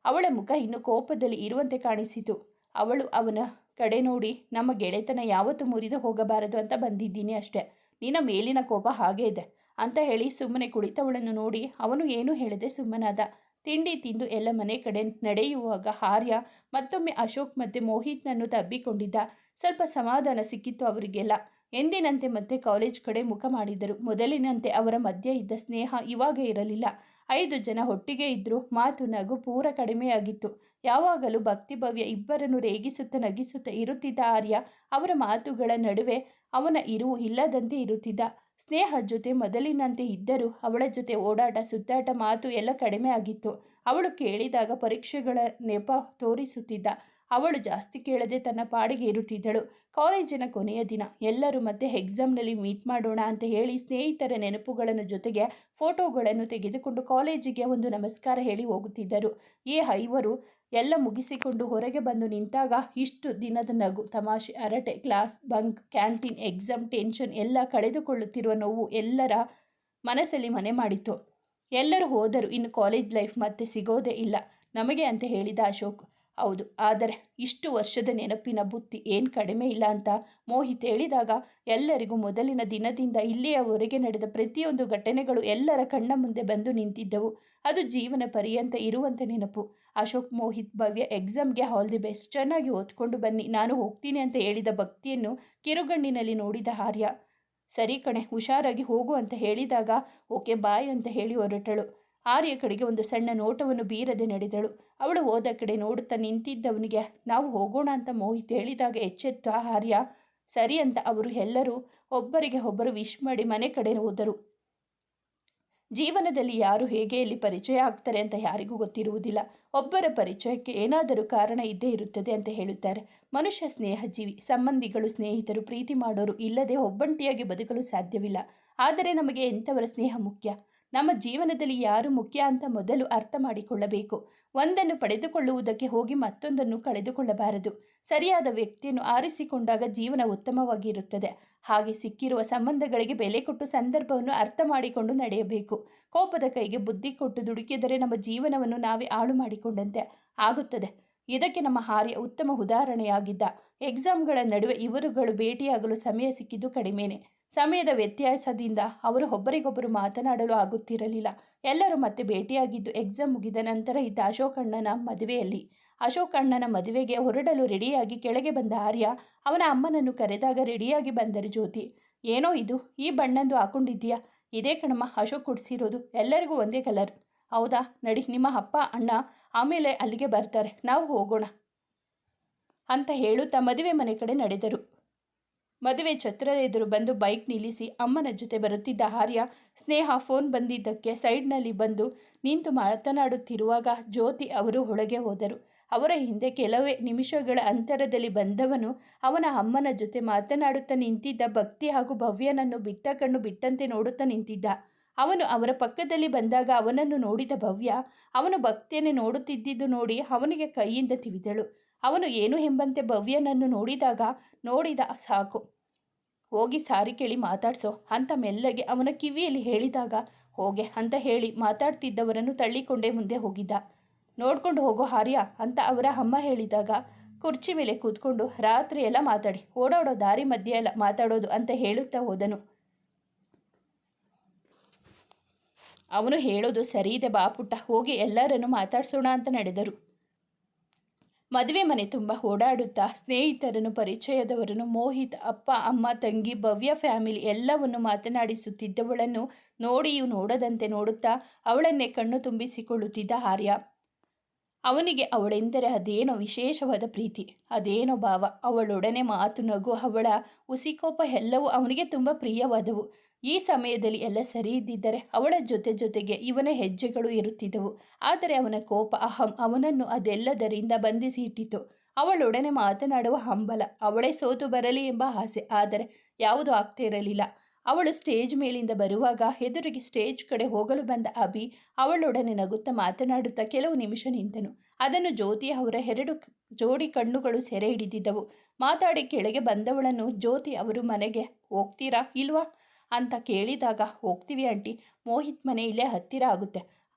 ಅವಳ ಮುಖ ಇನ್ನು ಕೋಪದಲ್ಲಿ ಇರುವಂತೆ ಕಾಣಿಸಿತು. ಅವಳು ಅವನ ಕಡೆ ನೋಡಿ, ನಮ್ಮ ಗೆಳೆತನ ಯಾವತ್ತೂ ಮುರಿದು ಹೋಗಬಾರದು ಅಂತ ಬಂದಿದ್ದೀನಿ ಅಷ್ಟೇ, ನಿನ್ನ ಮೇಲಿನ ಕೋಪ ಹಾಗೇ ಇದೆ ಅಂತ ಹೇಳಿ ಸುಮ್ಮನೆ ಕುಳಿತವಳನ್ನು ನೋಡಿ ಅವನು ಏನೂ ಹೇಳದೆ ಸುಮ್ಮನಾದ. ತಿಂಡಿ ತಿಂದು ಎಲ್ಲ ಮನೆ ಕಡೆ ನಡೆಯುವಾಗ ಆರ್ಯ ಮತ್ತೊಮ್ಮೆ ಅಶೋಕ್ ಮತ್ತು ಮೋಹಿತ್ನನ್ನು ತಬ್ಬಿಕೊಂಡಿದ್ದ. ಸ್ವಲ್ಪ ಸಮಾಧಾನ ಸಿಕ್ಕಿತ್ತು ಅವರಿಗೆಲ್ಲ. ಎಂದಿನಂತೆ ಮತ್ತೆ ಕಾಲೇಜ್ ಕಡೆ ಮುಖ ಮಾಡಿದರು. ಮೊದಲಿನಂತೆ ಅವರ ಮಧ್ಯೆ ಇದ್ದ ಸ್ನೇಹ ಇವಾಗ ಇರಲಿಲ್ಲ. 5 ಜನ ಒಟ್ಟಿಗೆ ಇದ್ದರೂ ಮಾತು ನಗು ಪೂರ ಕಡಿಮೆಯಾಗಿತ್ತು. ಯಾವಾಗಲೂ ಭಕ್ತಿ ಭವ್ಯ ಇಬ್ಬರನ್ನು ರೇಗಿಸುತ್ತಾ ನಗಿಸುತ್ತಾ ಇರುತ್ತಿದ್ದ ಆರ್ಯ ಅವರ ಮಾತುಗಳ ನಡುವೆ ಅವನ ಇರುವು ಇಲ್ಲದಂತೆ ಇರುತ್ತಿದ್ದ. ಸ್ನೇಹ ಜೊತೆ ಮೊದಲಿನಂತೆ ಇದ್ದರೂ ಅವಳ ಜೊತೆ ಓಡಾಟ ಸುತ್ತಾಟ ಮಾತು ಎಲ್ಲ ಕಡಿಮೆ ಆಗಿತ್ತು. ಅವಳು ಕೇಳಿದಾಗ ಪರೀಕ್ಷೆಗಳ ನೆಪ ತೋರಿಸುತ್ತಿದ್ದ. ಅವಳು ಜಾಸ್ತಿ ಕೇಳದೆ ತನ್ನ ಪಾಡಿಗೆ ಇರುತ್ತಿದ್ದಳು. ಕಾಲೇಜಿನ ಕೊನೆಯ ದಿನ ಎಲ್ಲರೂ ಮತ್ತೆ ಎಕ್ಸಾಮ್ನಲ್ಲಿ ಮೀಟ್ ಮಾಡೋಣ ಅಂತ ಹೇಳಿ ಸ್ನೇಹಿತರ ನೆನಪುಗಳನ್ನು ಜೊತೆಗೆ ಫೋಟೋಗಳನ್ನು ತೆಗೆದುಕೊಂಡು ಕಾಲೇಜಿಗೆ ಒಂದು ನಮಸ್ಕಾರ ಹೇಳಿ ಹೋಗುತ್ತಿದ್ದರು. ಈ ಐವರು ಎಲ್ಲ ಮುಗಿಸಿಕೊಂಡು ಹೊರಗೆ ಬಂದು ನಿಂತಾಗ ಇಷ್ಟು ದಿನದ ನಗು ತಮಾಷೆ ಹರಟೆ class bunk canteen exam tension ಎಲ್ಲ ಕಳೆದುಕೊಳ್ಳುತ್ತಿರುವ ನೋವು ಎಲ್ಲರ ಮನಸ್ಸಲ್ಲಿ ಮನೆ ಮಾಡಿತು. ಎಲ್ಲರೂ ಹೋದರು. ಇನ್ನು ಕಾಲೇಜ್ ಲೈಫ್ ಮತ್ತೆ ಸಿಗೋದೇ ಇಲ್ಲ ನಮಗೆ ಅಂತ ಹೇಳಿದ ಅಶೋಕ್. ಹೌದು, ಆದರೆ ಇಷ್ಟು ವರ್ಷದ ನೆನಪಿನ ಬುತ್ತಿ ಏನು ಕಡಿಮೆ ಇಲ್ಲ ಅಂತ ಮೋಹಿತ್ ಹೇಳಿದಾಗ ಎಲ್ಲರಿಗೂ ಮೊದಲಿನ ದಿನದಿಂದ ಇಲ್ಲಿಯವರೆಗೆ ನಡೆದ ಪ್ರತಿಯೊಂದು ಘಟನೆಗಳು ಎಲ್ಲರ ಕಣ್ಣ ಮುಂದೆ ಬಂದು ನಿಂತಿದ್ದವು. ಅದು ಜೀವನ ಪರ್ಯಂತ ಇರುವಂಥ ನೆನಪು. ಅಶೋಕ್, ಮೋಹಿತ್, ಭವ್ಯ ಎಕ್ಸಾಮ್ಗೆ ಆಲ್ ದಿ ಬೆಸ್ಟ್, ಚೆನ್ನಾಗಿ ಓದ್ಕೊಂಡು ಬನ್ನಿ, ನಾನು ಹೋಗ್ತೀನಿ ಅಂತ ಹೇಳಿದ ಭಕ್ತಿಯನ್ನು ಕಿರುಗಣ್ಣಿನಲ್ಲಿ ನೋಡಿದ ಆರ್ಯ. ಸರಿ ಕಣೆ, ಹುಷಾರಾಗಿ ಹೋಗು ಅಂತ ಹೇಳಿದಾಗ ಓಕೆ ಬಾಯ್ ಅಂತ ಹೇಳಿ ಹೊರಟಳು. ಆರ್ಯ ಕಡೆಗೆ ಒಂದು ಸಣ್ಣ ನೋಟವನ್ನು ಬೀರದೆ ನಡೆದಳು. ಅವಳು ಹೋದ ಕಡೆ ನೋಡುತ್ತಾ ನಿಂತಿದ್ದವನಿಗೆ ನಾವು ಹೋಗೋಣ ಅಂತ ಮೋಹಿತ್ ಹೇಳಿದಾಗ ಎಚ್ಚೆತ್ತ ಆರ್ಯ ಸರಿ ಅಂತ ಅವರು ಎಲ್ಲರೂ ಒಬ್ಬರಿಗೆ ಒಬ್ಬರು ವಿಶ್ ಮಾಡಿ ಮನೆ ಕಡೆ ಹೋದರು. ಜೀವನದಲ್ಲಿ ಯಾರು ಹೇಗೆ ಎಲ್ಲಿ ಪರಿಚಯ ಆಗ್ತಾರೆ ಅಂತ ಯಾರಿಗೂ ಗೊತ್ತಿರುವುದಿಲ್ಲ. ಒಬ್ಬರ ಪರಿಚಯಕ್ಕೆ ಏನಾದರೂ ಕಾರಣ ಇದ್ದೇ ಇರುತ್ತದೆ ಅಂತ ಹೇಳುತ್ತಾರೆ. ಮನುಷ್ಯ ಸ್ನೇಹಜೀವಿ. ಸಂಬಂಧಿಗಳು, ಸ್ನೇಹಿತರು, ಪ್ರೀತಿ ಮಾಡೋರು ಇಲ್ಲದೆ ಒಬ್ಬಂಟಿಯಾಗಿ ಬದುಕಲು ಸಾಧ್ಯವಿಲ್ಲ. ಆದರೆ ನಮಗೆ ಎಂಥವರ ಸ್ನೇಹ ಮುಖ್ಯ, ನಮ್ಮ ಜೀವನದಲ್ಲಿ ಯಾರು ಮುಖ್ಯ ಅಂತ ಮೊದಲು ಅರ್ಥ ಮಾಡಿಕೊಳ್ಳಬೇಕು. ಒಂದನ್ನು ಪಡೆದುಕೊಳ್ಳುವುದಕ್ಕೆ ಹೋಗಿ ಮತ್ತೊಂದನ್ನು ಕಳೆದುಕೊಳ್ಳಬಾರದು. ಸರಿಯಾದ ವ್ಯಕ್ತಿಯನ್ನು ಆರಿಸಿಕೊಂಡಾಗ ಜೀವನ ಉತ್ತಮವಾಗಿರುತ್ತದೆ. ಹಾಗೆ ಸಿಕ್ಕಿರುವ ಸಂಬಂಧಗಳಿಗೆ ಬೆಲೆ ಕೊಟ್ಟು ಸಂದರ್ಭವನ್ನು ಅರ್ಥ ಮಾಡಿಕೊಂಡು ನಡೆಯಬೇಕು. ಕೋಪದ ಕೈಗೆ ಬುದ್ಧಿ ಕೊಟ್ಟು ದುಡುಕಿದರೆ ನಮ್ಮ ಜೀವನವನ್ನು ನಾವೇ ಹಾಳು ಮಾಡಿಕೊಂಡಂತೆ ಆಗುತ್ತದೆ. ಇದಕ್ಕೆ ನಮ್ಮ ಆರ್ಯ ಉತ್ತಮ ಉದಾಹರಣೆಯಾಗಿದ್ದ. ಎಕ್ಸಾಮ್ಗಳ ನಡುವೆ ಇವರುಗಳು ಭೇಟಿಯಾಗಲು ಸಮಯ ಸಿಕ್ಕಿದ್ದು ಕಡಿಮೆನೆ. ಸಮಯದ ವ್ಯತ್ಯಾಸದಿಂದ ಅವರು ಒಬ್ಬರಿಗೊಬ್ಬರು ಮಾತನಾಡಲು ಆಗುತ್ತಿರಲಿಲ್ಲ. ಎಲ್ಲರೂ ಮತ್ತೆ ಭೇಟಿಯಾಗಿದ್ದು ಎಕ್ಸಾಮ್ ಮುಗಿದ ನಂತರ ಇದ್ದ ಅಶೋಕ್ ಅಣ್ಣನ ಮದುವೆಯಲ್ಲಿ. ಅಶೋಕ್ ಅಣ್ಣನ ಮದುವೆಗೆ ಹೊರಡಲು ರೆಡಿಯಾಗಿ ಕೆಳಗೆ ಬಂದ ಆರ್ಯ ಅವನ ಅಮ್ಮನನ್ನು ಕರೆದಾಗ ರೆಡಿಯಾಗಿ ಬಂದರು ಜ್ಯೋತಿ. ಏನೋ ಇದು, ಈ ಬಣ್ಣದ್ದು ಹಾಕೊಂಡಿದ್ದೀಯಾ? ಇದೇ ಕಣಮ್ಮ ಅಶೋಕ್ ಕೊಡಿಸಿರೋದು, ಎಲ್ಲರಿಗೂ ಒಂದೇ ಕಲರ್. ಹೌದಾ, ನಡಿ, ನಿಮ್ಮ ಅಪ್ಪ ಅಣ್ಣ ಆಮೇಲೆ ಅಲ್ಲಿಗೆ ಬರ್ತಾರೆ, ನಾವು ಹೋಗೋಣ ಅಂತ ಹೇಳುತ್ತಾ ಮದುವೆ ಮನೆ ಕಡೆ ನಡೆದರು. ಮದುವೆ ಛತ್ರದ ಎದುರು ಬಂದು ಬೈಕ್ ನಿಲ್ಲಿಸಿ ಅಮ್ಮನ ಜೊತೆ ಬರುತ್ತಿದ್ದ ಆರ್ಯ ಸ್ನೇಹ ಫೋನ್ ಬಂದಿದ್ದಕ್ಕೆ ಸೈಡ್ನಲ್ಲಿ ಬಂದು ನಿಂತು ಮಾತನಾಡುತ್ತಿರುವಾಗ ಜ್ಯೋತಿ ಅವರು ಒಳಗೆ ಹೋದರು. ಅವರ ಹಿಂದೆ ಕೆಲವೇ ನಿಮಿಷಗಳ ಅಂತರದಲ್ಲಿ ಬಂದವನು ಅವನ ಅಮ್ಮನ ಜೊತೆ ಮಾತನಾಡುತ್ತಾ ನಿಂತಿದ್ದ ಭಕ್ತಿ ಹಾಗೂ ಭವ್ಯನನ್ನು ಬಿಟ್ಟ ಕಣ್ಣು ಬಿಟ್ಟಂತೆ ನೋಡುತ್ತಾ ನಿಂತಿದ್ದ. ಅವನು ಅವರ ಪಕ್ಕದಲ್ಲಿ ಬಂದಾಗ ಅವನನ್ನು ನೋಡಿದ ಭವ್ಯ ಅವನು ಭಕ್ತಿಯನ್ನೇ ನೋಡುತ್ತಿದ್ದುದು ನೋಡಿ ಅವನಿಗೆ ಕೈಯಿಂದ ತಿವಿದಳು. ಅವನು ಏನು ಎಂಬಂತೆ ಭವ್ಯನನ್ನು ನೋಡಿದ ಸಾಕು, ಹೋಗಿ ಸಾರಿ ಕೇಳಿ ಮಾತಾಡ್ಸೋ ಅಂತ ಮೆಲ್ಲಗೆ ಅವನ ಕಿವಿಯಲ್ಲಿ ಹೇಳಿದಾಗ ಹೋಗೆ ಅಂತ ಹೇಳಿ ಮಾತಾಡ್ತಿದ್ದವರನ್ನು ತಳ್ಳಿಕೊಂಡೇ ಮುಂದೆ ಹೋಗಿದ್ದ. ನೋಡ್ಕೊಂಡು ಹೋಗೋ ಆರ್ಯ ಅಂತ ಅವರ ಅಮ್ಮ ಹೇಳಿದಾಗ ಕುರ್ಚಿ ಮೇಲೆ ಕೂತ್ಕೊಂಡು ರಾತ್ರಿ ಎಲ್ಲ ಮಾತಾಡಿ ಓಡಾಡೋ ದಾರಿ ಮಧ್ಯೆ ಎಲ್ಲ ಮಾತಾಡೋದು ಅಂತ ಹೇಳುತ್ತಾ ಹೋದನು. ಅವನು ಹೇಳೋದು ಸರಿ ಇದೆ ಬಾ ಪುಟ್ಟ, ಹೋಗಿ ಎಲ್ಲರನ್ನು ಮಾತಾಡ್ಸೋಣ ಅಂತ ನಡೆದರು. ಮದುವೆ ಮನೆ ತುಂಬ ಓಡಾಡುತ್ತಾ ಸ್ನೇಹಿತರನ್ನು, ಪರಿಚಯದವರನ್ನು, ಮೋಹಿತ್ ಅಪ್ಪ ಅಮ್ಮ ತಂಗಿ ಭವ್ಯ ಫ್ಯಾಮಿಲಿ ಎಲ್ಲವನ್ನು ಮಾತನಾಡಿಸುತ್ತಿದ್ದವಳನ್ನು ನೋಡಿಯೂ ನೋಡದಂತೆ ನೋಡುತ್ತಾ ಅವಳನ್ನೇ ಕಣ್ಣು ತುಂಬಿಸಿಕೊಳ್ಳುತ್ತಿದ್ದ ಆರ್ಯ. ಅವನಿಗೆ ಅವಳೆಂದರೆ ಅದೇನೋ ವಿಶೇಷವಾದ ಪ್ರೀತಿ, ಅದೇನೋ ಭಾವ. ಅವಳೊಡನೆ ಮಾತು, ನಗು, ಅವಳ ಹುಸಿಕೋಪ ಎಲ್ಲವೂ ಅವನಿಗೆ ತುಂಬ ಪ್ರಿಯವಾದವು. ಈ ಸಮಯದಲ್ಲಿ ಎಲ್ಲ ಸರಿ ಇದ್ದಿದ್ದರೆ ಅವಳ ಜೊತೆಗೆ ಇವನ ಹೆಜ್ಜೆಗಳು ಇರುತ್ತಿದ್ದವು. ಆದರೆ ಅವನ ಕೋಪ, ಅಹಂ ಅವನನ್ನು ಅದೆಲ್ಲದರಿಂದ ಬಂಧಿಸಿ ಇಟ್ಟಿತು. ಅವಳೊಡನೆ ಮಾತನಾಡುವ ಹಂಬಲ, ಅವಳೇ ಸೋತು ಬರಲಿ ಎಂಬ ಆಸೆ. ಆದರೆ ಯಾವುದೂ ಆಗ್ತಿರಲಿಲ್ಲ. ಅವಳು ಸ್ಟೇಜ್ ಮೇಲಿಂದ ಬರುವಾಗ ಎದುರಿಗೆ ಸ್ಟೇಜ್ ಕಡೆ ಹೋಗಲು ಬಂದ ಅಭಿ ಅವಳೊಡನೆ ನಗುತ್ತಾ ಮಾತನಾಡುತ್ತಾ ಕೆಲವು ನಿಮಿಷ ನಿಂತನು. ಅದನ್ನು ಜ್ಯೋತಿ ಅವರ 2 ಜೋಡಿ ಕಣ್ಣುಗಳು ಸೆರೆ ಹಿಡಿದಿದ್ದವು. ಮಾತಾಡಿ ಕೆಳಗೆ ಬಂದವಳನ್ನು ಜ್ಯೋತಿ ಅವರು ಮನೆಗೆ ಹೋಗ್ತೀರಾ ಇಲ್ವಾ ಅಂತ ಕೇಳಿದಾಗ ಹೋಗ್ತೀವಿ ಆಂಟಿ, ಮೋಹಿತ್ ಮನೆ ಇಲ್ಲೇ ಹತ್ತಿರ ಆಗುತ್ತೆ,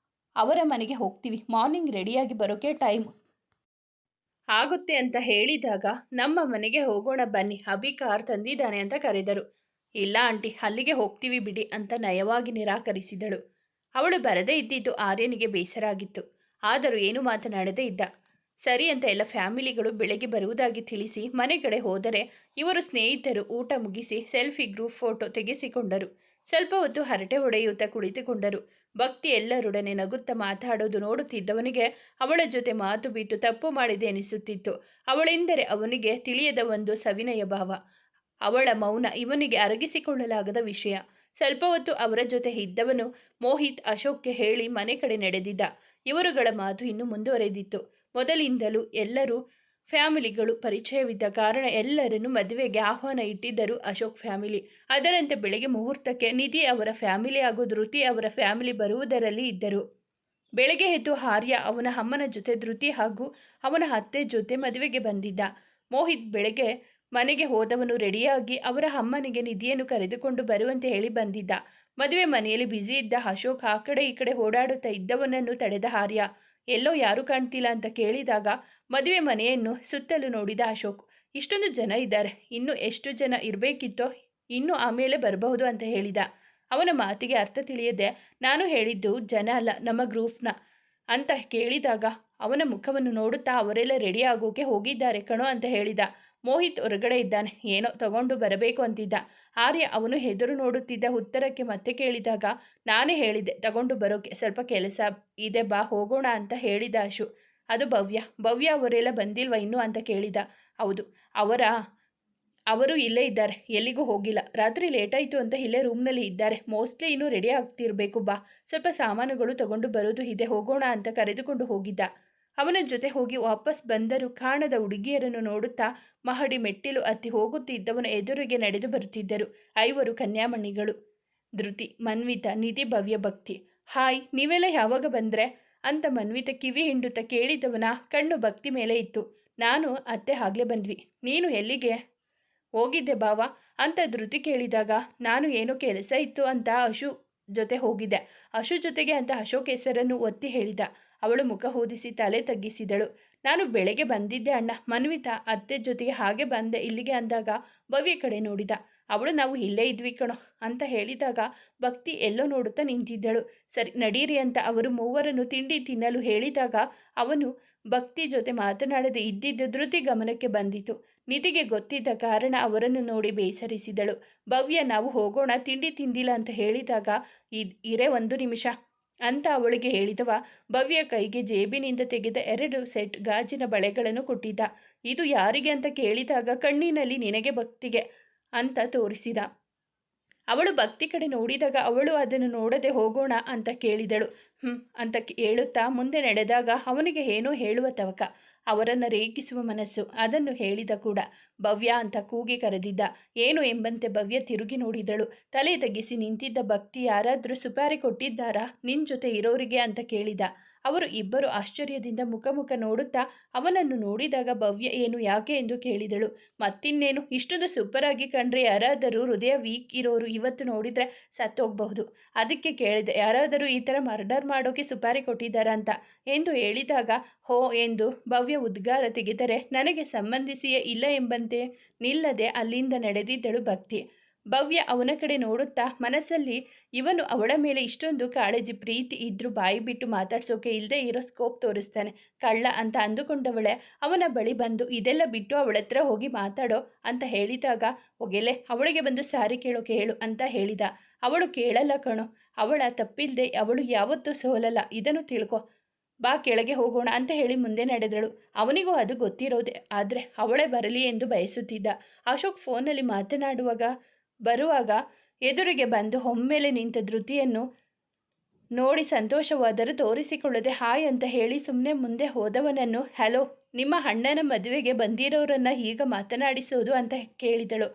ಅವರ ಮನೆಗೆ ಹೋಗ್ತೀವಿ, ಮಾರ್ನಿಂಗ್ ರೆಡಿಯಾಗಿ ಬರೋಕೆ ಟೈಮ್ ಆಗುತ್ತೆ ಅಂತ ಹೇಳಿದಾಗ ನಮ್ಮ ಮನೆಗೆ ಹೋಗೋಣ ಬನ್ನಿ, ಅಭಿ ಕಾರ್ ತಂದಿದ್ದಾನೆ ಅಂತ ಕರೆದರು. ಇಲ್ಲ ಆಂಟಿ, ಅಲ್ಲಿಗೆ ಹೋಗ್ತೀವಿ ಬಿಡಿ ಅಂತ ನಯವಾಗಿ ನಿರಾಕರಿಸಿದಳು. ಅವಳು ಬರದೇ ಇದ್ದಿದ್ದು ಆರ್ಯನಿಗೆ ಬೇಸರ ಆಗಿತ್ತು. ಆದರೂ ಏನು ಮಾತನಾಡದೇ ಇದ್ದ. ಸರಿ ಅಂತ ಎಲ್ಲ ಫ್ಯಾಮಿಲಿಗಳು ಬೆಳಗ್ಗೆ ಬರುವುದಾಗಿ ತಿಳಿಸಿ ಮನೆ ಕಡೆ ಹೋದರೆ ಇವರು ಸ್ನೇಹಿತರು ಊಟ ಮುಗಿಸಿ ಸೆಲ್ಫಿ ಗ್ರೂಪ್ ಫೋಟೋ ತೆಗೆಸಿಕೊಂಡರು. ಸ್ವಲ್ಪ ಹೊತ್ತು ಹರಟೆ ಹೊಡೆಯುತ್ತಾ ಕುಳಿತುಕೊಂಡರು. ಭಕ್ತಿ ಎಲ್ಲರೊಡನೆ ನಗುತ್ತಾ ಮಾತಾಡೋದು ನೋಡುತ್ತಿದ್ದವನಿಗೆ ಅವಳ ಜೊತೆ ಮಾತು ಬಿಟ್ಟು ತಪ್ಪು ಮಾಡಿದೆ ಎನಿಸುತ್ತಿತ್ತು. ಅವಳೆಂದರೆ ಅವನಿಗೆ ತಿಳಿಯದ ಒಂದು ಸವಿನಯ ಭಾವ. ಅವಳ ಮೌನ ಇವನಿಗೆ ಅರಗಿಸಿಕೊಳ್ಳಲಾಗದ ವಿಷಯ. ಸ್ವಲ್ಪ ಹೊತ್ತು ಅವರ ಜೊತೆ ಇದ್ದವನು ಮೋಹಿತ್ ಅಶೋಕ್ಗೆ ಹೇಳಿ ಮನೆ ಕಡೆ ನಡೆದಿದ್ದ. ಇವರುಗಳ ಮಾತು ಇನ್ನೂ ಮುಂದುವರೆದಿತ್ತು. ಮೊದಲಿಂದಲೂ ಎಲ್ಲರೂ ಫ್ಯಾಮಿಲಿಗಳು ಪರಿಚಯವಿದ್ದ ಕಾರಣ ಎಲ್ಲರನ್ನು ಮದುವೆಗೆ ಆಹ್ವಾನ ಇಟ್ಟಿದ್ದರು ಅಶೋಕ್ ಫ್ಯಾಮಿಲಿ. ಅದರಂತೆ ಬೆಳಗ್ಗೆ ಮುಹೂರ್ತಕ್ಕೆ ನಿಧಿ ಅವರ ಫ್ಯಾಮಿಲಿ ಹಾಗೂ ಧೃತಿ ಅವರ ಫ್ಯಾಮಿಲಿ ಬರುವುದರಲ್ಲಿ ಇದ್ದರು. ಬೆಳಗ್ಗೆ ಎದ್ದು ಆರ್ಯ ಅವನ ಅಮ್ಮನ ಜೊತೆ ಧೃತಿ ಹಾಗೂ ಅವನ ಅತ್ತೆ ಜೊತೆ ಮದುವೆಗೆ ಬಂದಿದ್ದ. ಮೋಹಿತ್ ಬೆಳಗ್ಗೆ ಮನೆಗೆ ಹೋದವನು ರೆಡಿಯಾಗಿ ಅವರ ಅಮ್ಮನಿಗೆ ನಿಧಿಯನ್ನು ಕರೆದುಕೊಂಡು ಬರುವಂತೆ ಹೇಳಿ ಬಂದಿದ್ದ. ಮದುವೆ ಮನೆಯಲ್ಲಿ ಬ್ಯುಸಿ ಇದ್ದ ಅಶೋಕ್ ಆ ಕಡೆ ಈ ಕಡೆ ಓಡಾಡುತ್ತಾ ಇದ್ದವನನ್ನು ತಡೆದ ಆರ್ಯ. ಎಲ್ಲೋ ಯಾರೂ ಕಾಣ್ತಿಲ್ಲ ಅಂತ ಕೇಳಿದಾಗ ಮದುವೆ ಮನೆಯನ್ನು ಸುತ್ತಲೂ ನೋಡಿದ ಅಶೋಕ್. ಇಷ್ಟೊಂದು ಜನ ಇದ್ದಾರೆ, ಇನ್ನೂ ಎಷ್ಟು ಜನ ಇರಬೇಕಿತ್ತೋ, ಇನ್ನೂ ಆಮೇಲೆ ಬರಬಹುದು ಅಂತ ಹೇಳಿದ. ಅವನ ಮಾತಿಗೆ ಅರ್ಥ ತಿಳಿಯದೆ ನಾನು ಹೇಳಿದ್ದು ಜನ ಅಲ್ಲ, ನಮ್ಮ ಗ್ರೂಪ್ನ ಅಂತ ಕೇಳಿದಾಗ ಅವನ ಮುಖವನ್ನು ನೋಡುತ್ತಾ ಅವರೆಲ್ಲ ರೆಡಿ ಆಗೋಕೆ ಹೋಗಿದ್ದಾರೆ ಕಣೋ ಅಂತ ಹೇಳಿದ. ಮೋಹಿತ್ ಹೊರಗಡೆ ಇದ್ದಾನೆ, ಏನೋ ತಗೊಂಡು ಬರಬೇಕು ಅಂತಿದ್ದ. ಆರ್ಯ ಅವನು ಎದುರು ನೋಡುತ್ತಿದ್ದ ಉತ್ತರಕ್ಕೆ ಮತ್ತೆ ಕೇಳಿದಾಗ ನಾನೇ ಹೇಳಿದ್ದೆ ತಗೊಂಡು ಬರೋಕೆ, ಸ್ವಲ್ಪ ಕೆಲಸ ಇದೆ ಬಾ ಹೋಗೋಣ ಅಂತ ಹೇಳಿದ ಅಶು. ಅದು ಭವ್ಯ ಅವರೆಲ್ಲ ಬಂದಿಲ್ವಾ ಇನ್ನೂ ಅಂತ ಕೇಳಿದ. ಹೌದು, ಅವರು ಇಲ್ಲೇ ಇದ್ದಾರೆ, ಎಲ್ಲಿಗೂ ಹೋಗಿಲ್ಲ. ರಾತ್ರಿ ಲೇಟಾಯಿತು ಅಂತ ಇಲ್ಲೇ ರೂಮ್ನಲ್ಲಿ ಇದ್ದಾರೆ. ಮೋಸ್ಟ್ಲಿ ಇನ್ನೂ ರೆಡಿ ಆಗ್ತಿರ್ಬೇಕು, ಬಾ ಸ್ವಲ್ಪ ಸಾಮಾನುಗಳು ತಗೊಂಡು ಬರೋದು ಇದೆ, ಹೋಗೋಣ ಅಂತ ಕರೆದುಕೊಂಡು ಹೋಗಿದ್ದ. ಅವನ ಜೊತೆ ಹೋಗಿ ವಾಪಸ್ ಬಂದರೂ ಕಾಣದ ಹುಡುಗಿಯರನ್ನು ನೋಡುತ್ತಾ ಮಹಡಿ ಮೆಟ್ಟಿಲು ಹತ್ತಿ ಹೋಗುತ್ತಿದ್ದವನ ಎದುರಿಗೆ ನಡೆದು ಬರುತ್ತಿದ್ದರು 5 ಕನ್ಯಾಮಣಿಗಳು. ಧೃತಿ, ಮನ್ವಿತಾ, ನಿಧಿ, ಭವ್ಯ, ಭಕ್ತಿ. ಹಾಯ್, ನೀವೆಲ್ಲ ಯಾವಾಗ ಬಂದ್ರೆ ಅಂತ ಮನ್ವಿತ ಕಿವಿ ಹಿಂಡುತ್ತಾ ಕೇಳಿದವನ ಕಣ್ಣು ಭಕ್ತಿ ಮೇಲೆ ಇತ್ತು. ನಾನು ಅತ್ತೆ ಆಗಲೇ ಬಂದ್ವಿ, ನೀನು ಎಲ್ಲಿಗೆ ಹೋಗಿದ್ದೆ ಬಾವ ಅಂತ ಧೃತಿ ಕೇಳಿದಾಗ ನಾನು ಏನೋ ಕೆಲಸ ಇತ್ತು ಅಂತ ಅಶು ಜೊತೆ ಹೋಗಿದ್ದೆ. ಅಶು ಜೊತೆಗೆ ಅಂತ ಅಶೋಕ್ ಹೆಸರನ್ನು ಒತ್ತಿ ಹೇಳಿದ. ಅವಳು ಮುಖ ಊದಿಸಿ ತಲೆ ತಗ್ಗಿಸಿದಳು. ನಾನು ಬೆಳಗ್ಗೆ ಬಂದಿದ್ದೆ ಅಣ್ಣ, ಮನ್ವಿತಾ ಅತ್ತೆ ಜೊತೆಗೆ ಹಾಗೆ ಬಂದೆ ಇಲ್ಲಿಗೆ ಅಂದಾಗ ಭವ್ಯ ಕಡೆ ನೋಡಿದ. ಅವಳು ನಾವು ಇಲ್ಲೇ ಇದ್ವಿ ಕಣೋ ಅಂತ ಹೇಳಿದಾಗ ಭಕ್ತಿ ಎಲ್ಲೋ ನೋಡುತ್ತಾ ನಿಂತಿದ್ದಳು. ಸರಿ ನಡೀರಿ ಅಂತ ಅವರು ಮೂವರನ್ನು ತಿಂಡಿ ತಿನ್ನಲು ಹೇಳಿದಾಗ ಅವನು ಭಕ್ತಿ ಜೊತೆ ಮಾತನಾಡದೆ ಇದ್ದಿದ್ದು ಧೃತಿ ಗಮನಕ್ಕೆ ಬಂದಿತು. ನಿಧಿಗೆ ಗೊತ್ತಿದ್ದ ಕಾರಣ ಅವರನ್ನು ನೋಡಿ ಬೇಸರಿಸಿದಳು. ಭವ್ಯ ನಾವು ಹೋಗೋಣ, ತಿಂಡಿ ತಿಂದಿಲ್ಲ ಅಂತ ಹೇಳಿದಾಗ ಇರೇ 1 ನಿಮಿಷ ಅಂತ ಅವಳಿಗೆ ಹೇಳಿದವ ಭವ್ಯ ಕೈಗೆ ಜೇಬಿನಿಂದ ತೆಗೆದ 2 ಸೆಟ್ ಗಾಜಿನ ಬಳೆಗಳನ್ನು ಕೊಟ್ಟಿದ್ದ. ಇದು ಯಾರಿಗೆ ಅಂತ ಕೇಳಿದಾಗ ಕಣ್ಣಿನಲ್ಲಿ ನಿನಗೆ ಭಕ್ತಿಗೆ ಅಂತ ತೋರಿಸಿದ. ಅವಳು ಭಕ್ತಿ ಕಡೆ ನೋಡಿದಾಗ ಅವಳು ಅದನ್ನು ನೋಡದೆ ಹೋಗೋಣ ಅಂತ ಕೇಳಿದಳು. ಅಂತ ಹೇಳುತ್ತಾ ಮುಂದೆ ನಡೆದಾಗ ಅವನಿಗೆ ಏನೋ ಹೇಳುವ ತವಕ, ಅವರನ್ನು ರೇಗಿಸುವ ಮನಸ್ಸು. ಅದನ್ನು ಹೇಳಿದ ಕೂಡ. ಭವ್ಯ ಅಂತ ಕೂಗಿ ಕರೆದಿದ್ದ. ಏನು ಎಂಬಂತೆ ಭವ್ಯ ತಿರುಗಿ ನೋಡಿದಳು. ತಲೆ ತಗ್ಗಿಸಿ ನಿಂತಿದ್ದ ಭಕ್ತಿ ಯಾರಾದರೂ ಸುಪಾರಿ ಕೊಟ್ಟಿದ್ದಾರಾ ನಿನ್ನ ಜೊತೆ ಇರೋರಿಗೆ ಅಂತ ಕೇಳಿದ. ಅವರು ಇಬ್ಬರು ಆಶ್ಚರ್ಯದಿಂದ ಮುಖ ನೋಡುತ್ತಾ ಅವನನ್ನು ನೋಡಿದಾಗ ಭವ್ಯ ಏನು ಯಾಕೆ ಎಂದು ಕೇಳಿದಳು. ಮತ್ತಿನ್ನೇನು, ಇಷ್ಟೊಂದು ಸೂಪರಾಗಿ ಕಂಡ್ರೆ ಯಾರಾದರೂ ಹೃದಯ ವೀಕ್ ಇರೋರು ಇವತ್ತು ನೋಡಿದರೆ ಸತ್ತೋಗಬಹುದು, ಅದಕ್ಕೆ ಕೇಳಿದೆ ಯಾರಾದರೂ ಈ ಥರ ಮರ್ಡರ್ ಮಾಡೋಕೆ ಸುಪಾರಿ ಕೊಟ್ಟಿದ್ದಾರಾ ಅಂತ ಎಂದು ಹೇಳಿದಾಗ ಹೋ ಎಂದು ಭವ್ಯ ಉದ್ಗಾರ ತೆಗೆದರೆ ನನಗೆ ಸಂಬಂಧಿಸಿಯೇ ಇಲ್ಲ ಎಂಬಂತೆ ನಿಲ್ಲದೆ ಅಲ್ಲಿಂದ ನಡೆದಿದ್ದಳು ಭಕ್ತಿ. ಭವ್ಯ ಅವನ ಕಡೆ ನೋಡುತ್ತಾ ಮನಸ್ಸಲ್ಲಿ ಇವನು ಅವಳ ಮೇಲೆ ಇಷ್ಟೊಂದು ಕಾಳಜಿ ಪ್ರೀತಿ ಇದ್ರೂ ಬಾಯಿ ಬಿಟ್ಟು ಮಾತಾಡ್ಸೋಕೆ ಇಲ್ಲದೆ ಇರೋ ಸ್ಕೋಪ್ ತೋರಿಸ್ತಾನೆ, ಕಳ್ಳ ಅಂತ ಅಂದುಕೊಂಡವಳೆ ಅವನ ಬಳಿ ಬಂದು ಇದೆಲ್ಲ ಬಿಟ್ಟು ಅವಳ ಹತ್ರ ಹೋಗಿ ಮಾತಾಡೋ ಅಂತ ಹೇಳಿದಾಗ ಹೋಗೆಲೆ ಅವಳಿಗೆ ಬಂದು ಸಾರಿ ಕೇಳೋಕೆ ಹೇಳು ಅಂತ ಹೇಳಿದ. ಅವಳು ಕೇಳಲ್ಲ ಕಣೋ, ಅವಳ ತಪ್ಪಿಲ್ಲದೆ ಅವಳು ಯಾವತ್ತೂ ಸೋಲಲ್ಲ, ಇದನ್ನು ತಿಳ್ಕೊ, ಬಾ ಕೆಳಗೆ ಹೋಗೋಣ ಅಂತ ಹೇಳಿ ಮುಂದೆ ನಡೆದಳು. ಅವನಿಗೂ ಅದು ಗೊತ್ತಿರೋದೆ, ಆದರೆ ಅವಳೇ ಬರಲಿ ಎಂದು ಬಯಸುತ್ತಿದ್ದ. ಅಶೋಕ್ ಫೋನಲ್ಲಿ ಬರುವಾಗ ಎದುರಿಗೆ ಬಂದು ಒಮ್ಮೆಲೆ ನಿಂತ ಧೃತಿಯನ್ನು ನೋಡಿ ಸಂತೋಷವಾದರೂ ತೋರಿಸಿಕೊಳ್ಳದೆ ಹಾಯ್ ಅಂತ ಹೇಳಿ ಸುಮ್ಮನೆ ಮುಂದೆ ಹೋದವನನ್ನು ಹಲೋ, ನಿಮ್ಮ ಅಣ್ಣನ ಮದುವೆಗೆ ಬಂದಿರೋರನ್ನ ಈಗ ಮಾತನಾಡಿಸೋದು ಅಂತ ಕೇಳಿದಳು.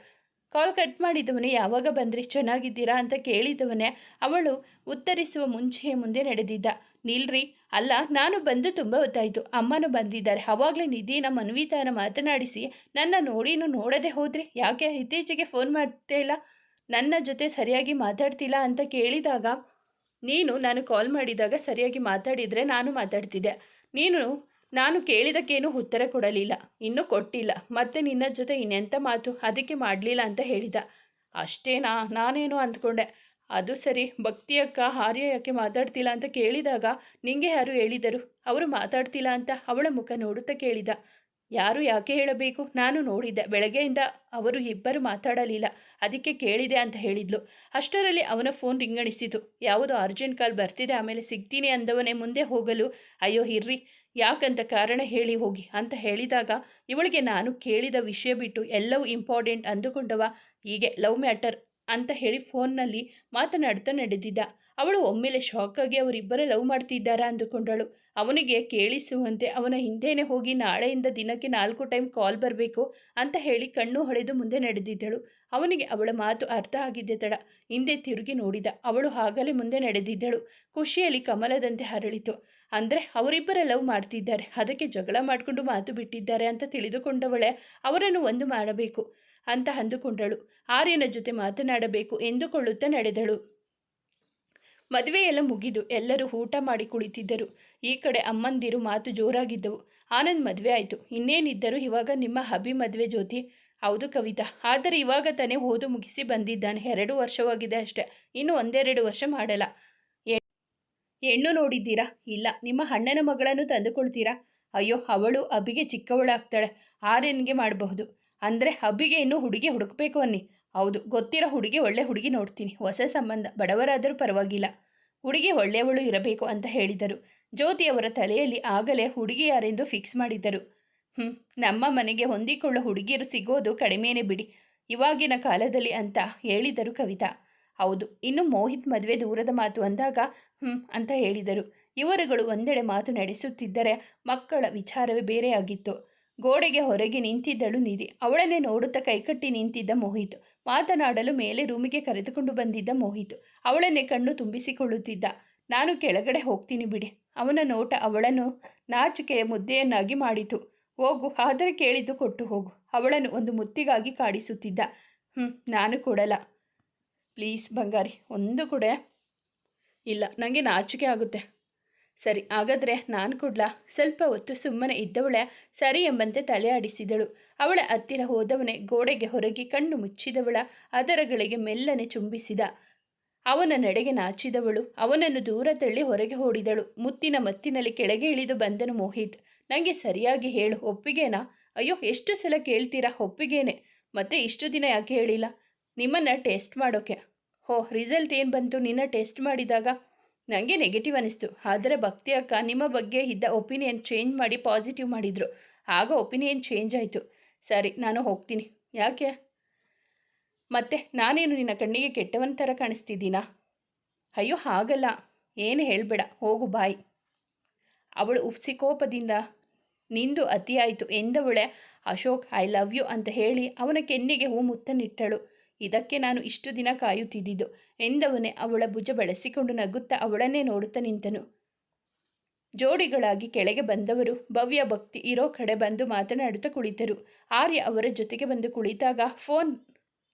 ಕಾಲ್ ಕಟ್ ಮಾಡಿದವನೇ ಯಾವಾಗ ಬಂದ್ರಿ, ಚೆನ್ನಾಗಿದ್ದೀರಾ ಅಂತ ಕೇಳಿದವನೇ ಅವಳು ಉತ್ತರಿಸುವ ಮುಂಚೆಯೇ ಮುಂದೆ ನಡೆದಿದ್ದ. ನಿಲ್ರಿ, ಅಲ್ಲ ನಾನು ಬಂದು ತುಂಬ ಹೊತ್ತಾಯಿತು, ಅಮ್ಮನೂ ಬಂದಿದ್ದಾರೆ, ಅವಾಗಲೇ ನಿಧಿನ ಮನ್ವಿತಾನ ಮಾತನಾಡಿಸಿ ನನ್ನ ನೋಡಿನೂ ನೋಡದೆ ಹೋದ್ರಿ, ಯಾಕೆ ಇತ್ತೀಚೆಗೆ ಫೋನ್ ಮಾಡ್ತೇ ಇಲ್ಲ, ನನ್ನ ಜೊತೆ ಸರಿಯಾಗಿ ಮಾತಾಡ್ತಿಲ್ಲ ಅಂತ ಕೇಳಿದಾಗ ನಾನು ಕಾಲ್ ಮಾಡಿದಾಗ ಸರಿಯಾಗಿ ಮಾತಾಡಿದರೆ ನಾನು ಮಾತಾಡ್ತಿದ್ದೆ, ನಾನು ಕೇಳಿದಕ್ಕೇನು ಉತ್ತರ ಕೊಡಲಿಲ್ಲ, ಇನ್ನೂ ಕೊಟ್ಟಿಲ್ಲ, ಮತ್ತೆ ನಿನ್ನ ಜೊತೆ ಇನ್ನೆಂಥ ಮಾತು, ಅದಕ್ಕೆ ಮಾಡಲಿಲ್ಲ ಅಂತ ಹೇಳಿದ. ಅಷ್ಟೇನಾ, ನಾನೇನು ಅಂದ್ಕೊಂಡೆ. ಅದು ಸರಿ, ಭಕ್ತಿಯಕ್ಕ ಆರ್ಯ ಯಾಕೆ ಮಾತಾಡ್ತಿಲ್ಲ ಅಂತ ಕೇಳಿದಾಗ ನಿಂಗೆ ಯಾರು ಹೇಳಿದರು ಅವರು ಮಾತಾಡ್ತಿಲ್ಲ ಅಂತ ಅವಳ ಮುಖ ನೋಡುತ್ತಾ ಕೇಳಿದ. ಯಾರು ಯಾಕೆ ಹೇಳಬೇಕು, ನಾನು ನೋಡಿದ್ದೆ, ಬೆಳಗ್ಗೆಯಿಂದ ಅವರು ಇಬ್ಬರು ಮಾತಾಡಲಿಲ್ಲ, ಅದಕ್ಕೆ ಕೇಳಿದೆ ಅಂತ ಹೇಳಿದ್ಲು. ಅಷ್ಟರಲ್ಲಿ ಅವನ ಫೋನ್ ರಿಂಗಣಿಸಿತು. ಯಾವುದೋ ಅರ್ಜೆಂಟ್ ಕಾಲ್ ಬರ್ತಿದೆ, ಆಮೇಲೆ ಸಿಗ್ತೀನಿ ಅಂದವನೇ ಮುಂದೆ ಹೋಗಲು ಅಯ್ಯೋ ಇರ್ರಿ, ಯಾಕಂತ ಕಾರಣ ಹೇಳಿ ಹೋಗಿ ಅಂತ ಹೇಳಿದಾಗ ಇವಳಿಗೆ ನಾನು ಕೇಳಿದ ವಿಷಯ ಬಿಟ್ಟು ಎಲ್ಲವೂ ಇಂಪಾರ್ಟೆಂಟ್ ಅಂದುಕೊಂಡವ. ಹೀಗೆ ಲವ್ ಮ್ಯಾಟರ್ ಅಂತ ಹೇಳಿ ಫೋನ್ನಲ್ಲಿ ಮಾತನಾಡ್ತಾ ನಡೆದಿದ್ದ. ಅವಳು ಒಮ್ಮೆಲೆ ಶಾಕ್ ಆಗಿ ಅವರಿಬ್ಬರೇ ಲವ್ ಮಾಡ್ತಿದ್ದಾರಾ ಅಂದುಕೊಂಡಳು. ಅವನಿಗೆ ಕೇಳಿಸುವಂತೆ ಅವನ ಹಿಂದೆನೇ ಹೋಗಿ ನಾಳೆಯಿಂದ ದಿನಕ್ಕೆ 4 ಟೈಮ್ ಕಾಲ್ ಬರಬೇಕು ಅಂತ ಹೇಳಿ ಕಣ್ಣು ಹೊಡೆದು ಮುಂದೆ ನಡೆದಿದ್ದಳು. ಅವನಿಗೆ ಅವಳ ಮಾತು ಅರ್ಥ ಆಗಿದ್ದೆ ತಡ. ಹಿಂದೆ ತಿರುಗಿ ನೋಡಿದ. ಅವಳು ಆಗಲೇ ಮುಂದೆ ನಡೆದಿದ್ದಳು. ಖುಷಿಯಲ್ಲಿ ಕಮಲದಂತೆ ಹರಳಿತು. ಅಂದರೆ ಅವರಿಬ್ಬರ ಲವ್ ಮಾಡ್ತಿದ್ದಾರೆ, ಅದಕ್ಕೆ ಜಗಳ ಮಾಡಿಕೊಂಡು ಮಾತು ಬಿಟ್ಟಿದ್ದಾರೆ ಅಂತ ತಿಳಿದುಕೊಂಡವಳೆ ಅವರನ್ನು ಒಂದು ಮಾಡಬೇಕು ಅಂತ ಅಂದುಕೊಂಡಳು. ಆರ್ಯನ ಜೊತೆ ಮಾತನಾಡಬೇಕು ಎಂದುಕೊಳ್ಳುತ್ತಾ ನಡೆದಳು. ಮದುವೆಯೆಲ್ಲ ಮುಗಿದು ಎಲ್ಲರೂ ಊಟ ಮಾಡಿ ಕುಳಿತಿದ್ದರು. ಈ ಕಡೆ ಅಮ್ಮಂದಿರು ಮಾತು ಜೋರಾಗಿದ್ದವು. ಆನಂದ್ ಮದುವೆ ಆಯಿತು, ಇನ್ನೇನಿದ್ದರೂ ಇವಾಗ ನಿಮ್ಮ ಹಬಿ ಮದುವೆ ಜ್ಯೋತಿ. ಹೌದು ಕವಿತಾ, ಆದರೆ ಇವಾಗ ತಾನೇ ಓದು ಮುಗಿಸಿ ಬಂದಿದ್ದಾನೆ. 2 ವರ್ಷವಾಗಿದೆ ಅಷ್ಟೇ, ಇನ್ನು 1-2 ವರ್ಷ ಮಾಡಲ್ಲ. ಹೆಣ್ಣು ನೋಡಿದ್ದೀರಾ? ಇಲ್ಲ. ನಿಮ್ಮ ಅಣ್ಣನ ಮಗಳನ್ನು ತಂದುಕೊಳ್ತೀರಾ? ಅಯ್ಯೋ, ಅವಳು ಅಬಿಗೆ ಚಿಕ್ಕವಳಾಗ್ತಾಳೆ, ಆರ್ಯನ್ಗೆ ಮಾಡಬಹುದು. ಅಂದರೆ ಅಬಿಗೆ ಇನ್ನೂ ಹುಡುಗಿ ಹುಡುಕಬೇಕು ಅನ್ನಿ. ಹೌದು, ಗೊತ್ತಿರೋ ಹುಡುಗಿ, ಒಳ್ಳೆ ಹುಡುಗಿ ನೋಡ್ತೀನಿ. ಹೊಸ ಸಂಬಂಧ, ಬಡವರಾದರೂ ಪರವಾಗಿಲ್ಲ, ಹುಡುಗಿ ಒಳ್ಳೆಯವಳು ಇರಬೇಕು ಅಂತ ಹೇಳಿದರು. ಜ್ಯೋತಿಯವರ ತಲೆಯಲ್ಲಿ ಆಗಲೇ ಹುಡುಗಿ ಯಾರೆಂದು ಫಿಕ್ಸ್ ಮಾಡಿದ್ದರು. ನಮ್ಮ ಮನೆಗೆ ಹೊಂದಿಕೊಳ್ಳೋ ಹುಡುಗಿಯರು ಸಿಗೋದು ಕಡಿಮೆನೇ ಬಿಡಿ ಇವಾಗಿನ ಕಾಲದಲ್ಲಿ ಅಂತ ಹೇಳಿದರು ಕವಿತಾ. ಹೌದು, ಇನ್ನು ಮೋಹಿತ್ ಮದುವೆ ದೂರದ ಮಾತು ಅಂದಾಗ ಅಂತ ಹೇಳಿದರು. ಇವರುಗಳು ಒಂದೆಡೆ ಮಾತು ನಡೆಸುತ್ತಿದ್ದರೆ ಮಕ್ಕಳ ವಿಚಾರವೇ ಬೇರೆಯಾಗಿತ್ತು. ಗೋಡೆಗೆ ಹೊರಗೆ ನಿಂತಿದ್ದಳು ನಿಧಿ. ಅವಳನ್ನೇ ನೋಡುತ್ತಾ ಕೈಕಟ್ಟಿ ನಿಂತಿದ್ದ ಮೋಹಿತ್. ಮಾತನಾಡಲು ಮೇಲೆ ರೂಮಿಗೆ ಕರೆದುಕೊಂಡು ಬಂದಿದ್ದ ಮೋಹಿತ್ ಅವಳನ್ನೇ ಕಣ್ಣು ತುಂಬಿಸಿಕೊಳ್ಳುತ್ತಿದ್ದ. ನಾನು ಕೆಳಗಡೆ ಹೋಗ್ತೀನಿ ಬಿಡಿ. ಅವನ ನೋಟ ಅವಳನ್ನು ನಾಚಿಕೆಯ ಮುದ್ದೆಯನ್ನಾಗಿ ಮಾಡಿತು. ಹೋಗು, ಆದರೆ ಕೇಳಿದ್ದು ಕೊಟ್ಟು ಹೋಗು. ಅವಳನ್ನು ಒಂದು ಮುತ್ತಿಗಾಗಿ ಕಾಡಿಸುತ್ತಿದ್ದ. ನಾನು ಕೊಡಲ್ಲ ಪ್ಲೀಸ್ ಬಂಗಾರಿ, ಒಂದು ಕೊಡೆ. ಇಲ್ಲ, ನನಗೆ ನಾಚಿಕೆ ಆಗುತ್ತೆ. ಸರಿ, ಹಾಗಾದರೆ ನಾನು ಕೊಡ್ಲಾ? ಸ್ವಲ್ಪ ಹೊತ್ತು ಸುಮ್ಮನೆ ಇದ್ದವಳೆ ಸರಿ ಎಂಬಂತೆ ತಲೆ ಆಡಿಸಿದಳು. ಅವಳ ಹತ್ತಿರ ಹೋದವನೇ ಗೋಡೆಗೆ ಹೊರಗೆ ಕಣ್ಣು ಮುಚ್ಚಿದವಳ ಅದರಗಳಿಗೆ ಮೆಲ್ಲನೆ ಚುಂಬಿಸಿದ. ಅವನ ನಡೆಗೆ ನಾಚಿದವಳು ಅವನನ್ನು ದೂರ ತಳ್ಳಿ ಹೊರಗೆ ಓಡಿದಳು. ಮುತ್ತಿನ ಮತ್ತಿನಲ್ಲಿ ಕೆಳಗೆ ಇಳಿದು ಬಂದನು ಮೋಹಿತ್. ನನಗೆ ಸರಿಯಾಗಿ ಹೇಳು, ಒಪ್ಪಿಗೆನಾ? ಅಯ್ಯೋ, ಎಷ್ಟು ಸಲ ಕೇಳ್ತೀರಾ? ಒಪ್ಪಿಗೆನೆ. ಮತ್ತೆ ಇಷ್ಟು ದಿನ ಯಾಕೆ ಹೇಳಿಲ್ಲ? ನಿಮ್ಮನ್ನು ಟೆಸ್ಟ್ ಮಾಡೋಕ್ಕೆ. ರಿಸಲ್ಟ್ ಏನು ಬಂತು ನಿನ್ನ ಟೆಸ್ಟ್ ಮಾಡಿದಾಗ? ನನಗೆ ನೆಗೆಟಿವ್ ಅನ್ನಿಸ್ತು. ಆದರೆ ಭಕ್ತಿ ಅಕ್ಕ ನಿಮ್ಮ ಬಗ್ಗೆ ಇದ್ದ ಒಪಿನಿಯನ್ ಚೇಂಜ್ ಮಾಡಿ ಪಾಸಿಟಿವ್ ಮಾಡಿದರು. ಆಗ ಒಪಿನಿಯನ್ ಚೇಂಜ್ ಆಯಿತು. ಸರಿ, ನಾನು ಹೋಗ್ತೀನಿ. ಯಾಕೆ? ಮತ್ತೆ ನಾನೇನು ನಿನ್ನ ಕಣ್ಣಿಗೆ ಕೆಟ್ಟವನ ಥರ ಕಾಣಿಸ್ತಿದ್ದೀನಾ? ಅಯ್ಯೋ, ಹಾಗಲ್ಲ. ಏನು ಹೇಳಬೇಡ, ಹೋಗು ಬಾಯ್. ಅವಳು ಉಪ್ಸಿಕೋಪದಿಂದ ನಿಂದು ಅತಿಯಾಯಿತು ಎಂದವಳೆ ಅಶೋಕ್ ಐ ಲವ್ ಯು ಅಂತ ಹೇಳಿ ಅವನ ಕೆನ್ನೆಗೆ ಹೂ ಮುತ್ತನ್ನಿಟ್ಟಳು. ಇದಕ್ಕೆ ನಾನು ಇಷ್ಟು ದಿನ ಕಾಯುತ್ತಿದ್ದಿದ್ದು ಎಂದವನೇ ಅವಳ ಭುಜ ಬಳಸಿಕೊಂಡು ನಗುತ್ತಾ ಅವಳನ್ನೇ ನೋಡುತ್ತಾ ನಿಂತನು. ಜೋಡಿಗಳಾಗಿ ಕೆಳಗೆ ಬಂದವರು ಭವ್ಯ ಭಕ್ತಿ ಇರೋ ಕಡೆ ಬಂದು ಮಾತನಾಡುತ್ತಾ ಕುಳಿತರು. ಆರ್ಯ ಅವರ ಜೊತೆಗೆ ಬಂದು ಕುಳಿತಾಗ ಫೋನ್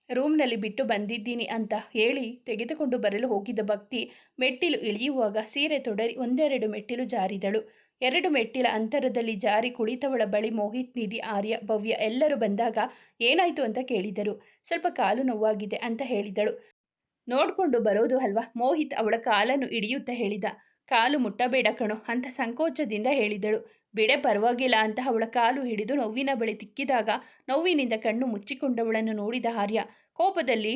ರೂಮ್ನಲ್ಲಿ ಬಿಟ್ಟು ಬಂದಿದ್ದೀನಿ ಅಂತ ಹೇಳಿ ತೆಗೆದುಕೊಂಡು ಬರಲು ಹೋಗಿದ್ದ ಭಕ್ತಿ ಮೆಟ್ಟಿಲು ಇಳಿಯುವಾಗ ಸೀರೆ ತೊಡರಿ 1-2 ಮೆಟ್ಟಿಲು ಜಾರಿದಳು. 2 ಮೆಟ್ಟಿಲ ಅಂತರದಲ್ಲಿ ಜಾರಿ ಕುಳಿತವಳ ಬಳಿ ಮೋಹಿತ್, ನಿಧಿ, ಆರ್ಯ, ಭವ್ಯ ಎಲ್ಲರೂ ಬಂದಾಗ ಏನಾಯಿತು ಅಂತ ಕೇಳಿದರು. ಸ್ವಲ್ಪ ಕಾಲು ನೋವಾಗಿದೆ ಅಂತ ಹೇಳಿದಳು. ನೋಡಿಕೊಂಡು ಬರೋದು ಅಲ್ವಾ? ಮೋಹಿತ್ ಅವಳ ಕಾಲನ್ನು ಹಿಡಿಯುತ್ತಾ ಹೇಳಿದ. ಕಾಲು ಮುಟ್ಟಬೇಡ ಕಣೋ ಅಂತ ಸಂಕೋಚದಿಂದ ಹೇಳಿದಳು. ಬಿಡೆ, ಪರವಾಗಿಲ್ಲ ಅಂತ ಅವಳ ಕಾಲು ಹಿಡಿದು ನೋವಿನ ಬಳಿ ತಿಕ್ಕಿದಾಗ ನೋವಿನಿಂದ ಕಣ್ಣು ಮುಚ್ಚಿಕೊಂಡವಳನ್ನು ನೋಡಿದ ಆರ್ಯ ಕೋಪದಲ್ಲಿ,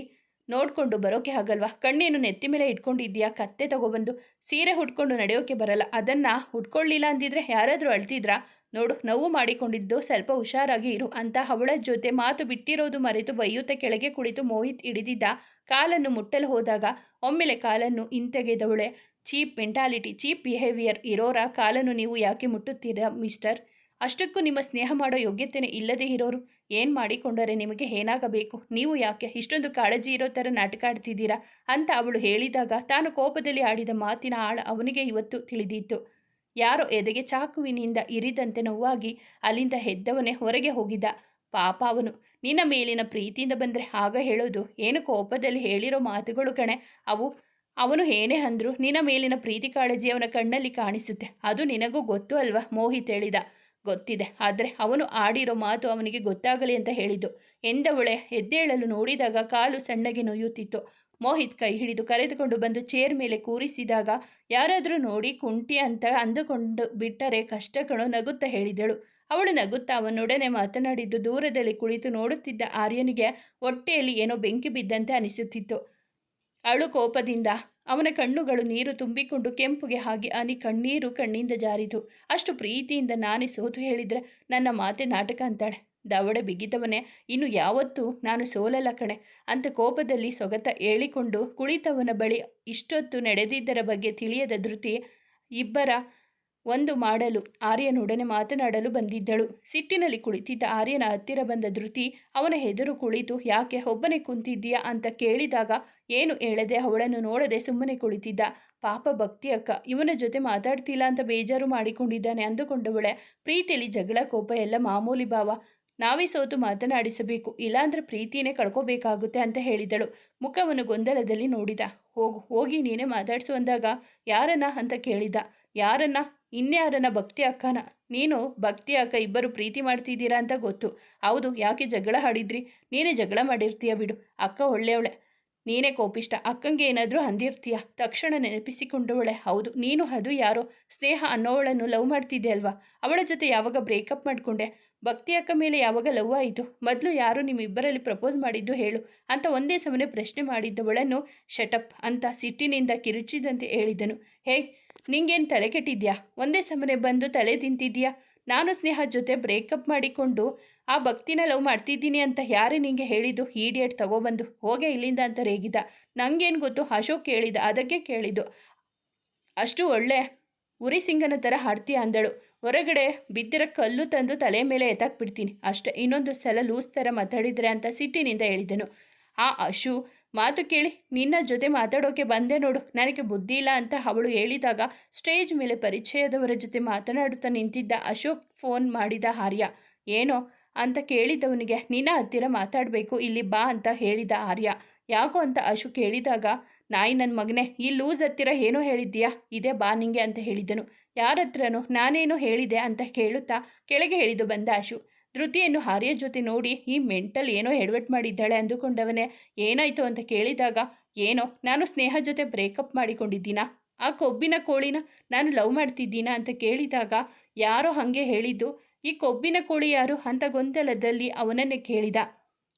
ನೋಡ್ಕೊಂಡು ಬರೋಕೆ ಆಗಲ್ವಾ? ಕಣ್ಣೇನು ನೆತ್ತಿ ಮೇಲೆ ಇಟ್ಕೊಂಡಿದ್ದೀಯಾ? ಕತ್ತೆ ತಗೊಬಂದು ಸೀರೆ ಹುಡ್ಕೊಂಡು ನಡೆಯೋಕೆ ಬರಲ್ಲ, ಅದನ್ನು ಹುಡ್ಕೊಳ್ಳಿಲ್ಲ ಅಂದಿದ್ರೆ ಯಾರಾದರೂ ಅಳ್ತಿದ್ರಾ? ನೋಡು, ನೋವು ಮಾಡಿಕೊಂಡಿದ್ದು, ಸ್ವಲ್ಪ ಹುಷಾರಾಗಿ ಇರು ಅಂತ ಅವಳ ಜೊತೆ ಮಾತು ಬಿಟ್ಟಿರೋದು ಮರೆತು ಬೈಯುತ್ತಾ ಕೆಳಗೆ ಕುಳಿತು ಮೋಹಿತ್ ಹಿಡಿದಿದ್ದ ಕಾಲನ್ನು ಮುಟ್ಟಲು ಹೋದಾಗ ಒಮ್ಮೆಲೆ ಕಾಲನ್ನು ಹಿಂತೆಗೆದವಳೆ. ಚೀಪ್ ಮೆಂಟಾಲಿಟಿ, ಚೀಪ್ ಬಿಹೇವಿಯರ್ ಇರೋರ ಕಾಲನ್ನು ನೀವು ಯಾಕೆ ಮುಟ್ಟುತ್ತೀರಾ ಮಿಸ್ಟರ್? ಅಷ್ಟಕ್ಕೂ ನಿಮ್ಮ ಸ್ನೇಹ ಮಾಡೋ ಯೋಗ್ಯತೆಯೇ ಇಲ್ಲದೆ ಇರೋರು ಏನು ಮಾಡಿಕೊಂಡರೆ ನಿಮಗೆ ಏನಾಗಬೇಕು? ನೀವು ಯಾಕೆ ಇಷ್ಟೊಂದು ಕಾಳಜಿ ಇರೋ ಥರ ನಾಟಕ ಆಡ್ತಿದ್ದೀರಾ ಅಂತ ಅವಳು ಹೇಳಿದಾಗ ತಾನು ಕೋಪದಲ್ಲಿ ಆಡಿದ ಮಾತಿನ ಆಳ ಅವನಿಗೆ ಇವತ್ತು ತಿಳಿದಿತ್ತು. ಯಾರೋ ಎದೆಗೆ ಚಾಕುವಿನಿಂದ ಇರಿದಂತೆ ನೋವಾಗಿ ಅಲ್ಲಿಂದ ಎದ್ದವನೇ ಹೊರಗೆ ಹೋಗಿದ್ದ. ಪಾಪ ಅವನು. ನಿನ್ನ ಮೇಲಿನ ಪ್ರೀತಿಯಿಂದ ಬಂದರೆ ಆಗ ಹೇಳೋದು ಏನು? ಕೋಪದಲ್ಲಿ ಹೇಳಿರೋ ಮಾತುಗಳು ಕಣೆ ಅವು. ಅವನು ಏನೇ ಅಂದರೂ ನಿನ್ನ ಮೇಲಿನ ಪ್ರೀತಿ ಕಾಳಜಿ ಅವನ ಕಣ್ಣಲ್ಲಿ ಕಾಣಿಸುತ್ತೆ. ಅದು ನಿನಗೂ ಗೊತ್ತು ಅಲ್ವಾ? ಮೋಹಿತ್ ಹೇಳಿದ. ಗೊತ್ತಿದೆ, ಆದರೆ ಅವನು ಆಡಿರೋ ಮಾತು ಅವನಿಗೆ ಗೊತ್ತಾಗಲಿ ಅಂತ ಹೇಳಿದ್ದು ಎಂದವಳೆ ಎದ್ದೇಳಲು ನೋಡಿದಾಗ ಕಾಲು ಸಣ್ಣಗೆ ನೋಯುತ್ತಿತ್ತು. ಮೋಹಿತ್ ಕೈ ಹಿಡಿದು ಕರೆದುಕೊಂಡು ಬಂದು ಚೇರ್ ಮೇಲೆ ಕೂರಿಸಿದಾಗ ಯಾರಾದರೂ ನೋಡಿ ಕುಂಟಿ ಅಂತ ಅಂದುಕೊಂಡು ಬಿಟ್ಟರೆ ಕಷ್ಟ ಕಣೋ ನಗುತ್ತಾ ಹೇಳಿದಳು. ಅವಳು ನಗುತ್ತಾ ಅವನೊಡನೆ ಮಾತನಾಡಿದ್ದು ದೂರದಲ್ಲಿ ಕುಳಿತು ನೋಡುತ್ತಿದ್ದ ಆರ್ಯನಿಗೆ ಹೊಟ್ಟೆಯಲ್ಲಿ ಏನೋ ಬೆಂಕಿ ಬಿದ್ದಂತೆ ಅನಿಸುತ್ತಿತ್ತು. ಅಳು ಕೋಪದಿಂದ ಅವನ ಕಣ್ಣುಗಳು ನೀರು ತುಂಬಿಕೊಂಡು ಕೆಂಪುಗೆ ಹಾಗೆ ಹನಿ ಕಣ್ಣೀರು ಕಣ್ಣಿಂದ ಜಾರಿತು. ಅಷ್ಟು ಪ್ರೀತಿಯಿಂದ ನಾನೇ ಸೋತು ಹೇಳಿದರೆ ನನ್ನ ಮಾತೆ ನಾಟಕ ಅಂತಾಳೆ. ದವಡೆ ಬಿಗಿದವನೇ, ಇನ್ನು ಯಾವತ್ತೂ ನಾನು ಸೋಲಲ್ಲ ಕಣೆ ಅಂತ ಕೋಪದಲ್ಲಿ ಸೊಗತ ಹೇಳಿಕೊಂಡು ಕುಳಿತವನ ಬಳಿ ಇಷ್ಟೊತ್ತು ನಡೆದಿದ್ದರ ಬಗ್ಗೆ ತಿಳಿಯದ ಧೃತಿ ಇಬ್ಬರ ಒಂದು ಮಾಡಲು ಆರ್ಯನೊಡನೆ ಮಾತನಾಡಲು ಬಂದಿದ್ದಳು. ಸಿಟ್ಟಿನಲ್ಲಿ ಕುಳಿತಿದ್ದ ಆರ್ಯನ ಹತ್ತಿರ ಬಂದ ಧೃತಿ ಅವನ ಎದುರು ಕುಳಿತು ಯಾಕೆ ಒಬ್ಬನೇ ಕುಂತಿದ್ದೀಯಾ ಅಂತ ಕೇಳಿದಾಗ ಏನು ಹೇಳದೆ ಅವಳನ್ನು ನೋಡದೆ ಸುಮ್ಮನೆ ಕುಳಿತಿದ್ದ. ಪಾಪ ಭಕ್ತಿ ಅಕ್ಕ ಇವನ ಜೊತೆ ಮಾತಾಡ್ತಿಲ್ಲ ಅಂತ ಬೇಜಾರು ಮಾಡಿಕೊಂಡಿದ್ದಾನೆ ಅಂದುಕೊಂಡವಳೆ. ಪ್ರೀತಿಯಲ್ಲಿ ಜಗಳ ಕೋಪ ಎಲ್ಲ ಮಾಮೂಲಿ ಭಾವ, ನಾವೇ ಸೋತು ಮಾತನಾಡಿಸಬೇಕು, ಇಲ್ಲಾಂದ್ರೆ ಪ್ರೀತಿನೇ ಕಳ್ಕೋಬೇಕಾಗುತ್ತೆ ಅಂತ ಹೇಳಿದಳು. ಮುಖವನ್ನು ಗೊಂದಲದಲ್ಲಿ ನೋಡಿದ. ಹೋಗಿ ನೀನೇ ಮಾತಾಡ್ಸು ಅಂದಾಗ ಯಾರನ್ನ ಅಂತ ಕೇಳಿದ. ಯಾರನ್ನ? ಇನ್ಯಾರನ್ನ? ಭಕ್ತಿ ಅಕ್ಕನ. ನೀನು ಭಕ್ತಿ ಅಕ್ಕ ಇಬ್ಬರು ಪ್ರೀತಿ ಮಾಡ್ತಿದ್ದೀರಾ ಅಂತ ಗೊತ್ತು. ಹೌದು, ಯಾಕೆ ಜಗಳ ಆಡಿದ್ರಿ? ನೀನೇ ಜಗಳ ಮಾಡಿರ್ತೀಯ ಬಿಡು, ಅಕ್ಕ ಒಳ್ಳೆಯವಳೆ, ನೀನೇ ಕೋಪಿಷ್ಟ, ಅಕ್ಕಂಗೆ ಏನಾದರೂ ಅಂದಿರ್ತೀಯ. ತಕ್ಷಣ ನೆನಪಿಸಿಕೊಂಡವಳೆ. ಹೌದು, ನೀನು ಅದು ಯಾರೋ ಸ್ನೇಹ ಅನ್ನೋವಳನ್ನು ಲವ್ ಮಾಡ್ತಿದ್ದೆ ಅಲ್ವಾ? ಅವಳ ಜೊತೆ ಯಾವಾಗ ಬ್ರೇಕಪ್ ಮಾಡಿಕೊಂಡೆ? ಭಕ್ತಿ ಅಕ್ಕ ಮೇಲೆ ಯಾವಾಗ ಲವ್ ಆಯಿತು? ಮೊದಲು ಯಾರು ನಿಮ್ಮಿಬ್ಬರಲ್ಲಿ ಪ್ರಪೋಸ್ ಮಾಡಿದ್ದು ಹೇಳು ಅಂತ ಒಂದೇ ಸಮನೆ ಪ್ರಶ್ನೆ ಮಾಡಿದ್ದವಳನ್ನು ಶಟಪ್ ಅಂತ ಸಿಟ್ಟಿನಿಂದ ಕಿರುಚಿದಂತೆ ಹೇಳಿದನು. ಹೇಯ್, ನಿಂಗೇನು ತಲೆ ಕೆಟ್ಟಿದ್ಯಾ? ಒಂದೇ ಸಮನೆ ಬಂದು ತಲೆ ತಿಂತಿದ್ಯಾ? ನಾನು ಸ್ನೇಹ ಜೊತೆ ಬ್ರೇಕಪ್ ಮಾಡಿಕೊಂಡು ಆ ಭಕ್ತಿನ ಲವ್ ಮಾಡ್ತಿದ್ದೀನಿ ಅಂತ ಯಾರೇ ನಿಂಗೆ ಹೇಳಿದ್ದು? ಈಡಿಯೇಟ್ ತಗೊಬಂದು ಹೋಗೇ ಇಲ್ಲಿಂದ ಅಂತ ರೇಗಿದ. ನಂಗೇನು ಗೊತ್ತು? ಅಶೋಕ್ ಕೇಳಿದ, ಅದಕ್ಕೆ ಕೇಳಿದ್ದು. ಅಷ್ಟು ಒಳ್ಳೆ ಉರಿಸಿಂಗನ ಥರ ಹಾಡ್ತೀಯ ಅಂದಳು. ಹೊರಗಡೆ ಬಿದ್ದಿರೋ ಕಲ್ಲು ತಂದು ತಲೆ ಮೇಲೆ ಎತ್ತಾಕ್ಬಿಡ್ತೀನಿ ಅಷ್ಟೇ, ಇನ್ನೊಂದು ಸಲ ಲೂಸ್ ಥರ ಮಾತಾಡಿದ್ರೆ ಅಂತ ಸಿಟ್ಟಿನಿಂದ ಹೇಳಿದನು. ಆ ಅಶು ಮಾತು ಕೇಳಿ ನಿನ್ನ ಜೊತೆ ಮಾತಾಡೋಕೆ ಬಂದೆ ನೋಡು, ನನಗೆ ಬುದ್ಧಿ ಇಲ್ಲ ಅಂತ ಅವಳು ಹೇಳಿದಾಗ ಸ್ಟೇಜ್ ಮೇಲೆ ಪರಿಚಯದವರ ಜೊತೆ ಮಾತನಾಡುತ್ತಾ ನಿಂತಿದ್ದ ಅಶೋಕ್ ಫೋನ್ ಮಾಡಿದ ಆರ್ಯ. ಏನೋ ಅಂತ ಕೇಳಿದವನಿಗೆ ನಿನ್ನ ಹತ್ತಿರ ಮಾತಾಡಬೇಕು, ಇಲ್ಲಿ ಬಾ ಅಂತ ಹೇಳಿದ ಆರ್ಯ. ಯಾಕೋ ಅಂತ ಅಶು ಕೇಳಿದಾಗ ನಾಯಿ ನನ್ನ ಮಗನೇ, ಈ ಲೂಸ್ ಹತ್ತಿರ ಏನೋ ಹೇಳಿದ್ದೀಯಾ, ಇದೇ ಬಾ ನಿಂಗೆ ಅಂತ ಹೇಳಿದನು. ಯಾರ ಹತ್ರನೋ ನಾನೇನೋ ಹೇಳಿದೆ ಅಂತ ಕೇಳುತ್ತಾ ಕೆಳಗೆ ಇಳಿದು ಬಂದ ಅಶು. ಧೃತಿಯನ್ನು ಆರ್ಯ ಜೊತೆ ನೋಡಿ ಈ ಮೆಂಟಲ್ ಏನೋ ಎಡವಟ್ ಮಾಡಿದ್ದಾಳೆ ಅಂದುಕೊಂಡವನೇ. ಏನಾಯಿತು ಅಂತ ಕೇಳಿದಾಗ ಏನೋ ನಾನು ಸ್ನೇಹ ಜೊತೆ ಬ್ರೇಕಪ್ ಮಾಡಿಕೊಂಡಿದ್ದೀನಾ, ಆ ಕೊಬ್ಬಿನ ಕೋಳಿನ ನಾನು ಲವ್ ಮಾಡ್ತಿದ್ದೀನಾ ಅಂತ ಕೇಳಿದಾಗ ಯಾರೋ ಹಾಗೆ ಹೇಳಿದ್ದು. ಈ ಕೊಬ್ಬಿನ ಕೋಳಿ ಯಾರು ಅಂತ ಗೊಂದಲದಲ್ಲಿ ಅವನನ್ನೇ ಕೇಳಿದ.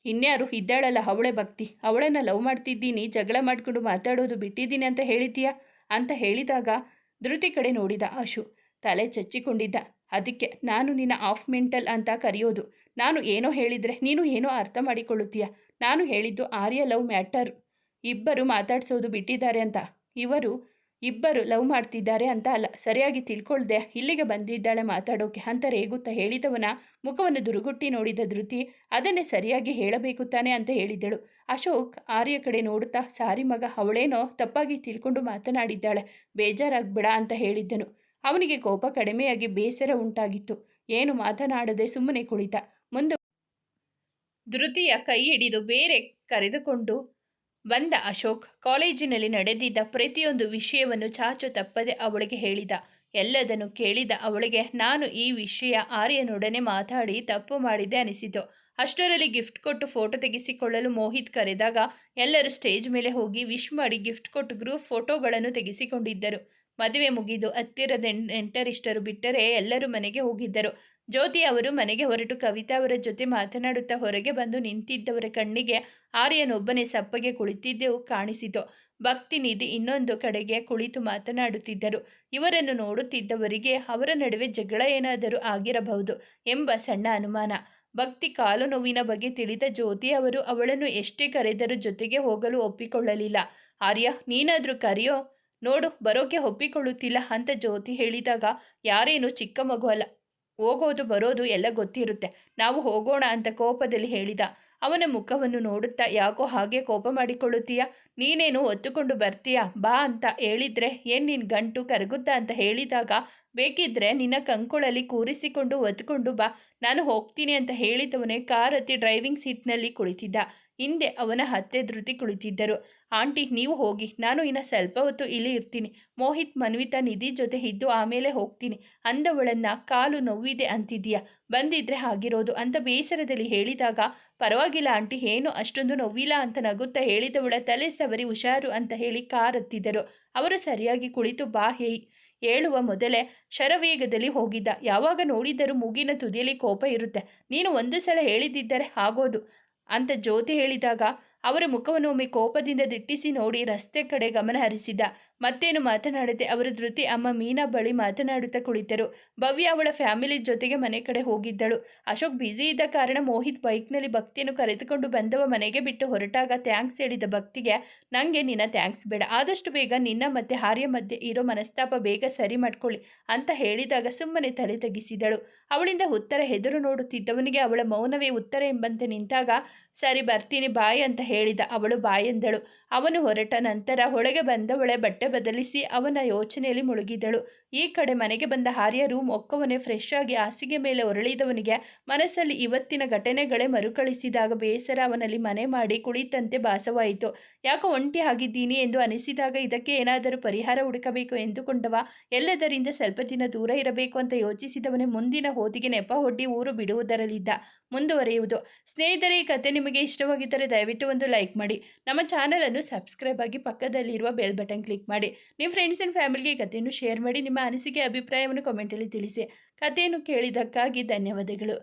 ಇನ್ಯಾರು ಇದ್ದಾಳಲ್ಲ ಅವಳೇ ಭಕ್ತಿ, ಅವಳನ್ನು ಲವ್ ಮಾಡ್ತಿದ್ದೀನಿ, ಜಗಳ ಮಾಡಿಕೊಂಡು ಮಾತಾಡೋದು ಬಿಟ್ಟಿದ್ದೀನಿ ಅಂತ ಹೇಳಿದ್ದೀಯಾ ಅಂತ ಹೇಳಿದಾಗ ಧೃತಿ ಕಡೆ ನೋಡಿದ ಅಶು. ತಲೆ ಚಚ್ಚಿಕೊಂಡಿದ್ದ. ಅದಕ್ಕೆ ನಾನು ನಿನ್ನ ಆಫ್ ಮೆಂಟಲ್ ಅಂತ ಕರೆಯೋದು. ನಾನು ಏನೋ ಹೇಳಿದರೆ ನೀನು ಏನೋ ಅರ್ಥ ಮಾಡಿಕೊಳ್ಳುತ್ತೀಯ. ನಾನು ಹೇಳಿದ್ದು ಆರ್ಯ ಲವ್ ಮ್ಯಾಟರ್, ಇಬ್ಬರು ಮಾತಾಡ್ಸೋದು ಬಿಟ್ಟಿದ್ದಾರೆ ಅಂತ, ಇವರು ಇಬ್ಬರು ಲವ್ ಮಾಡ್ತಿದ್ದಾರೆ ಅಂತ ಅಲ್ಲ. ಸರಿಯಾಗಿ ತಿಳ್ಕೊಳ್ದೆ ಇಲ್ಲಿಗೆ ಬಂದಿದ್ದಾಳೆ ಮಾತಾಡೋಕೆ ಅಂತ ರೇಗುತ್ತಾ ಹೇಳಿದವನ ಮುಖವನ್ನು ದುರುಗುಟ್ಟಿ ನೋಡಿದ ಧೃತಿ ಅದನ್ನೇ ಸರಿಯಾಗಿ ಹೇಳಬೇಕು ತಾನೆ ಅಂತ ಹೇಳಿದಳು. ಅಶೋಕ್ ಆರ್ಯ ಕಡೆ ನೋಡುತ್ತಾ ಸಾರಿ ಮಗ, ಅವಳೇನೋ ತಪ್ಪಾಗಿ ತಿಳ್ಕೊಂಡು ಮಾತನಾಡಿದ್ದಾಳೆ, ಬೇಜಾರಾಗ್ಬೇಡ ಅಂತ ಹೇಳಿದ್ದನು. ಅವನಿಗೆ ಕೋಪ ಕಡಿಮೆಯಾಗಿ ಬೇಸರ ಉಂಟಾಗಿತ್ತು. ಏನು ಮಾತನಾಡದೆ ಸುಮ್ಮನೆ ಕುಳಿತ. ಮುಂದೆ ಧೃತಿಯ ಕೈ ಹಿಡಿದು ಬೇರೆ ಕರೆದುಕೊಂಡು ಬಂದ ಅಶೋಕ್ ಕಾಲೇಜಿನಲ್ಲಿ ನಡೆದಿದ್ದ ಪ್ರತಿಯೊಂದು ವಿಷಯವನ್ನು ಚಾಚು ತಪ್ಪದೆ ಅವಳಿಗೆ ಹೇಳಿದ. ಎಲ್ಲದನ್ನು ಕೇಳಿದ ಅವಳಿಗೆ ನಾನು ಈ ವಿಷಯ ಆರ್ಯನೊಡನೆ ಮಾತಾಡಿ ತಪ್ಪು ಮಾಡಿದ್ದೆ ಅನಿಸಿತು. ಅಷ್ಟರಲ್ಲಿ ಗಿಫ್ಟ್ ಕೊಟ್ಟು ಫೋಟೋ ತೆಗೆಸಿಕೊಳ್ಳಲು ಮೋಹಿತ್ ಕರೆದಾಗ ಎಲ್ಲರೂ ಸ್ಟೇಜ್ ಮೇಲೆ ಹೋಗಿ ವಿಶ್ ಮಾಡಿ ಗಿಫ್ಟ್ ಕೊಟ್ಟು ಗ್ರೂಪ್ ಫೋಟೋಗಳನ್ನು ತೆಗೆಸಿಕೊಂಡಿದ್ದರು. ಮದುವೆ ಮುಗಿದು ಹತ್ತಿರದ ನೆಂಟರಿಷ್ಟರು ಬಿಟ್ಟರೆ ಎಲ್ಲರೂ ಮನೆಗೆ ಹೋಗಿದ್ದರು. ಜ್ಯೋತಿ ಅವರು ಮನೆಗೆ ಹೊರಟು ಕವಿತಾ ಅವರ ಜೊತೆ ಮಾತನಾಡುತ್ತಾ ಹೊರಗೆ ಬಂದು ನಿಂತಿದ್ದವರ ಕಣ್ಣಿಗೆ ಆರ್ಯನೊಬ್ಬನೇ ಸಪ್ಪಗೆ ಕುಳಿತಿದ್ದು ಕಾಣಿಸಿತು. ಭಕ್ತಿ ನಿಧಿ ಇನ್ನೊಂದು ಕಡೆಗೆ ಕುಳಿತು ಮಾತನಾಡುತ್ತಿದ್ದರು. ಇವರನ್ನು ನೋಡುತ್ತಿದ್ದವರಿಗೆ ಅವರ ನಡುವೆ ಜಗಳ ಏನಾದರೂ ಆಗಿರಬಹುದು ಎಂಬ ಸಣ್ಣ ಅನುಮಾನ. ಭಕ್ತಿ ಕಾಲು ನೋವಿನ ಬಗ್ಗೆ ತಿಳಿದ ಜ್ಯೋತಿ ಅವರು ಅವಳನ್ನು ಎಷ್ಟೇ ಕರೆದರೂ ಜೊತೆಗೆ ಹೋಗಲು ಒಪ್ಪಿಕೊಳ್ಳಲಿಲ್ಲ. ಆರ್ಯ, ನೀನಾದರೂ ಕರೆಯೋ ನೋಡು, ಬರೋಕೆ ಒಪ್ಪಿಕೊಳ್ಳುತ್ತಿಲ್ಲ ಅಂತ ಜ್ಯೋತಿ ಹೇಳಿದಾಗ ಯಾರೇನು ಚಿಕ್ಕ ಮಗು ಅಲ್ಲ, ಹೋಗೋದು ಬರೋದು ಎಲ್ಲ ಗೊತ್ತಿರುತ್ತೆ, ನಾವು ಹೋಗೋಣ ಅಂತ ಕೋಪದಲ್ಲಿ ಹೇಳಿದ. ಅವನ ಮುಖವನ್ನು ನೋಡುತ್ತಾ ಯಾಕೋ ಹಾಗೆ ಕೋಪ ಮಾಡಿಕೊಳ್ಳುತ್ತೀಯ, ನೀನೇನು ಹೊತ್ತುಕೊಂಡು ಬರ್ತೀಯಾ, ಬಾ ಅಂತ ಹೇಳಿದ್ರೆ ಏನು ನಿನ್ನ ಗಂಟು ಕರಗುತ್ತಾ ಅಂತ ಹೇಳಿದಾಗ ಬೇಕಿದ್ರೆ ನಿನ್ನ ಕಂಕುಳಲ್ಲಿ ಕೂರಿಸಿಕೊಂಡು ಹೊತ್ಕೊಂಡು ಬಾ, ನಾನು ಹೋಗ್ತೀನಿ ಅಂತ ಹೇಳಿದವನೇ ಕಾರ್ ಹತ್ತಿ ಡ್ರೈವಿಂಗ್ ಸೀಟ್ನಲ್ಲಿ ಕುಳಿತಿದ್ದ. ಹಿಂದೆ ಅವನ ಅತ್ತೆ ಧೃತಿ ಕುಳಿತಿದ್ದರು. ಆಂಟಿ ನೀವು ಹೋಗಿ, ನಾನು ಇನ್ನು ಸ್ವಲ್ಪ ಹೊತ್ತು ಇಲ್ಲಿ ಇರ್ತೀನಿ, ಮೋಹಿತ್ ಮನ್ವಿತಾ ನಿಧಿ ಜೊತೆ ಇದ್ದು ಆಮೇಲೆ ಹೋಗ್ತೀನಿ ಅಂದವಳನ್ನ ಕಾಲು ನೋವಿದೆ ಅಂತಿದ್ದೀಯಾ, ಬಂದಿದ್ರೆ ಆಗಿರೋದು ಅಂತ ಬೇಸರದಲ್ಲಿ ಹೇಳಿದಾಗ ಪರವಾಗಿಲ್ಲ ಆಂಟಿ, ಏನು ಅಷ್ಟೊಂದು ನೋವಿಲ್ಲ ಅಂತ ನಗುತ್ತಾ ಹೇಳಿದವಳ ತಲೆ ಸವರಿ ಹುಷಾರು ಅಂತ ಹೇಳಿ ಕಾರ್ ಹತ್ತಿದ್ದರು. ಅವರು ಸರಿಯಾಗಿ ಕುಳಿತು ಬಾ ಹೇಳುವ ಮೊದಲೇ ಶರವೇಗದಲ್ಲಿ ಹೋಗಿದ್ದ. ಯಾವಾಗ ನೋಡಿದರೂ ಮೂಗಿನ ತುದಿಯಲ್ಲಿ ಕೋಪ ಇರುತ್ತೆ, ನೀನು ಒಂದು ಸಲ ಹೇಳಿದ್ದಿದ್ದರೆ ಆಗೋದು ಅಂತ ಜ್ಯೋತಿ ಹೇಳಿದಾಗ ಅವರ ಮುಖವನ್ನು ಒಮ್ಮೆ ಕೋಪದಿಂದ ದಿಟ್ಟಿಸಿ ನೋಡಿ ರಸ್ತೆ ಕಡೆ ಗಮನ ಹರಿಸಿದ. ಮತ್ತೇನು ಮಾತನಾಡದೆ ಅವರ ಧೃತಿ ಅಮ್ಮ ಮೀನಾ ಬಳಿ ಮಾತನಾಡುತ್ತಾ ಕುಳಿತರು. ಭವ್ಯ ಅವಳ ಫ್ಯಾಮಿಲಿ ಜೊತೆಗೆ ಮನೆ ಕಡೆ ಹೋಗಿದ್ದಳು. ಅಶೋಕ್ ಬ್ಯುಸಿ ಇದ್ದ ಕಾರಣ ಮೋಹಿತ್ ಬೈಕ್ನಲ್ಲಿ ಭಕ್ತಿಯನ್ನು ಕರೆದುಕೊಂಡು ಬಂದವ ಮನೆಗೆ ಬಿಟ್ಟು ಹೊರಟಾಗ ಥ್ಯಾಂಕ್ಸ್ ಹೇಳಿದ ಭಕ್ತಿಗೆ, ನಂಗೆ ನಿನ್ನ ಥ್ಯಾಂಕ್ಸ್ ಬೇಡ, ಆದಷ್ಟು ಬೇಗ ನಿನ್ನ ಮತ್ತೆ ಆರ್ಯ ಮಧ್ಯೆ ಇರೋ ಮನಸ್ತಾಪ ಬೇಗ ಸರಿ ಮಾಡ್ಕೊಳ್ಳಿ ಅಂತ ಹೇಳಿದಾಗ ಸುಮ್ಮನೆ ತಲೆ ತಗ್ಗಿಸಿದಳು. ಅವಳಿಂದ ಉತ್ತರ ಹೆದರು ನೋಡುತ್ತಿದ್ದವನಿಗೆ ಅವಳ ಮೌನವೇ ಉತ್ತರ ಎಂಬಂತೆ ನಿಂತಾಗ, ಸರಿ ಬರ್ತೀನಿ ಬಾಯ್ ಅಂತ ಹೇಳಿದ. ಅವಳು ಬಾಯೆಂದಳು. ಅವನು ಹೊರಟ ನಂತರ ಒಳಗೆ ಬಂದವಳೆ ಬಟ್ಟೆ ಬದಲಿಸಿ ಅವನ ಯೋಚನೆಯಲ್ಲಿ ಮುಳುಗಿದಳು. ಈ ಕಡೆ ಮನೆಗೆ ಬಂದ ಆರ್ಯ ರೂಮ್ ಒಕ್ಕವನೇ ಫ್ರೆಶ್ ಆಗಿ ಹಾಸಿಗೆ ಮೇಲೆ ಹೊರಳಿದವನಿಗೆ ಮನಸ್ಸಲ್ಲಿ ಇವತ್ತಿನ ಘಟನೆಗಳೇ ಮರುಕಳಿಸಿದಾಗ ಬೇಸರ ಅವನಲ್ಲಿ ಮನೆ ಮಾಡಿ ಕುಳಿತಂತೆ ಭಾಸವಾಯಿತು. ಯಾಕೋ ಒಂಟಿ ಆಗಿದ್ದೀನಿ ಎಂದು ಅನಿಸಿದಾಗ ಇದಕ್ಕೆ ಏನಾದರೂ ಪರಿಹಾರ ಹುಡುಕಬೇಕು ಎಂದುಕೊಂಡವ ಎಲ್ಲದರಿಂದ ಸ್ವಲ್ಪ ದಿನ ದೂರ ಇರಬೇಕು ಅಂತ ಯೋಚಿಸಿದವನೇ ಮುಂದಿನ ಹೋದಿಗೆ ನೆಪ ಒಡ್ಡಿ ಊರು ಬಿಡುವುದರಲ್ಲಿದ್ದ. ಮುಂದುವರಿಯುವುದು. ಸ್ನೇಹಿತರೆ, ಈ ಕತೆ ನಿಮಗೆ ಇಷ್ಟವಾಗಿದ್ದರೆ ದಯವಿಟ್ಟು ಒಂದು ಲೈಕ್ ಮಾಡಿ, ನಮ್ಮ ಚಾನಲನ್ನು ಸಬ್ಸ್ಕ್ರೈಬ್ ಆಗಿ ಪಕ್ಕದಲ್ಲಿರುವ ಬೆಲ್ ಬಟನ್ ಕ್ಲಿಕ್ ಮಾಡಿ. ನಿಮ್ಮ ಫ್ರೆಂಡ್ಸ್ ಆ್ಯಂಡ್ ಫ್ಯಾಮಿಲಿಗೆ ಈ ಕಥೆಯನ್ನು ಶೇರ್ ಮಾಡಿ. ನಿಮ್ಮ ಅನಿಸಿಕೆ ಅಭಿಪ್ರಾಯವನ್ನು ಕಾಮೆಂಟಲ್ಲಿ ತಿಳಿಸಿ. ಕಥೆಯನ್ನು ಕೇಳಿದ್ದಕ್ಕಾಗಿ ಧನ್ಯವಾದಗಳು.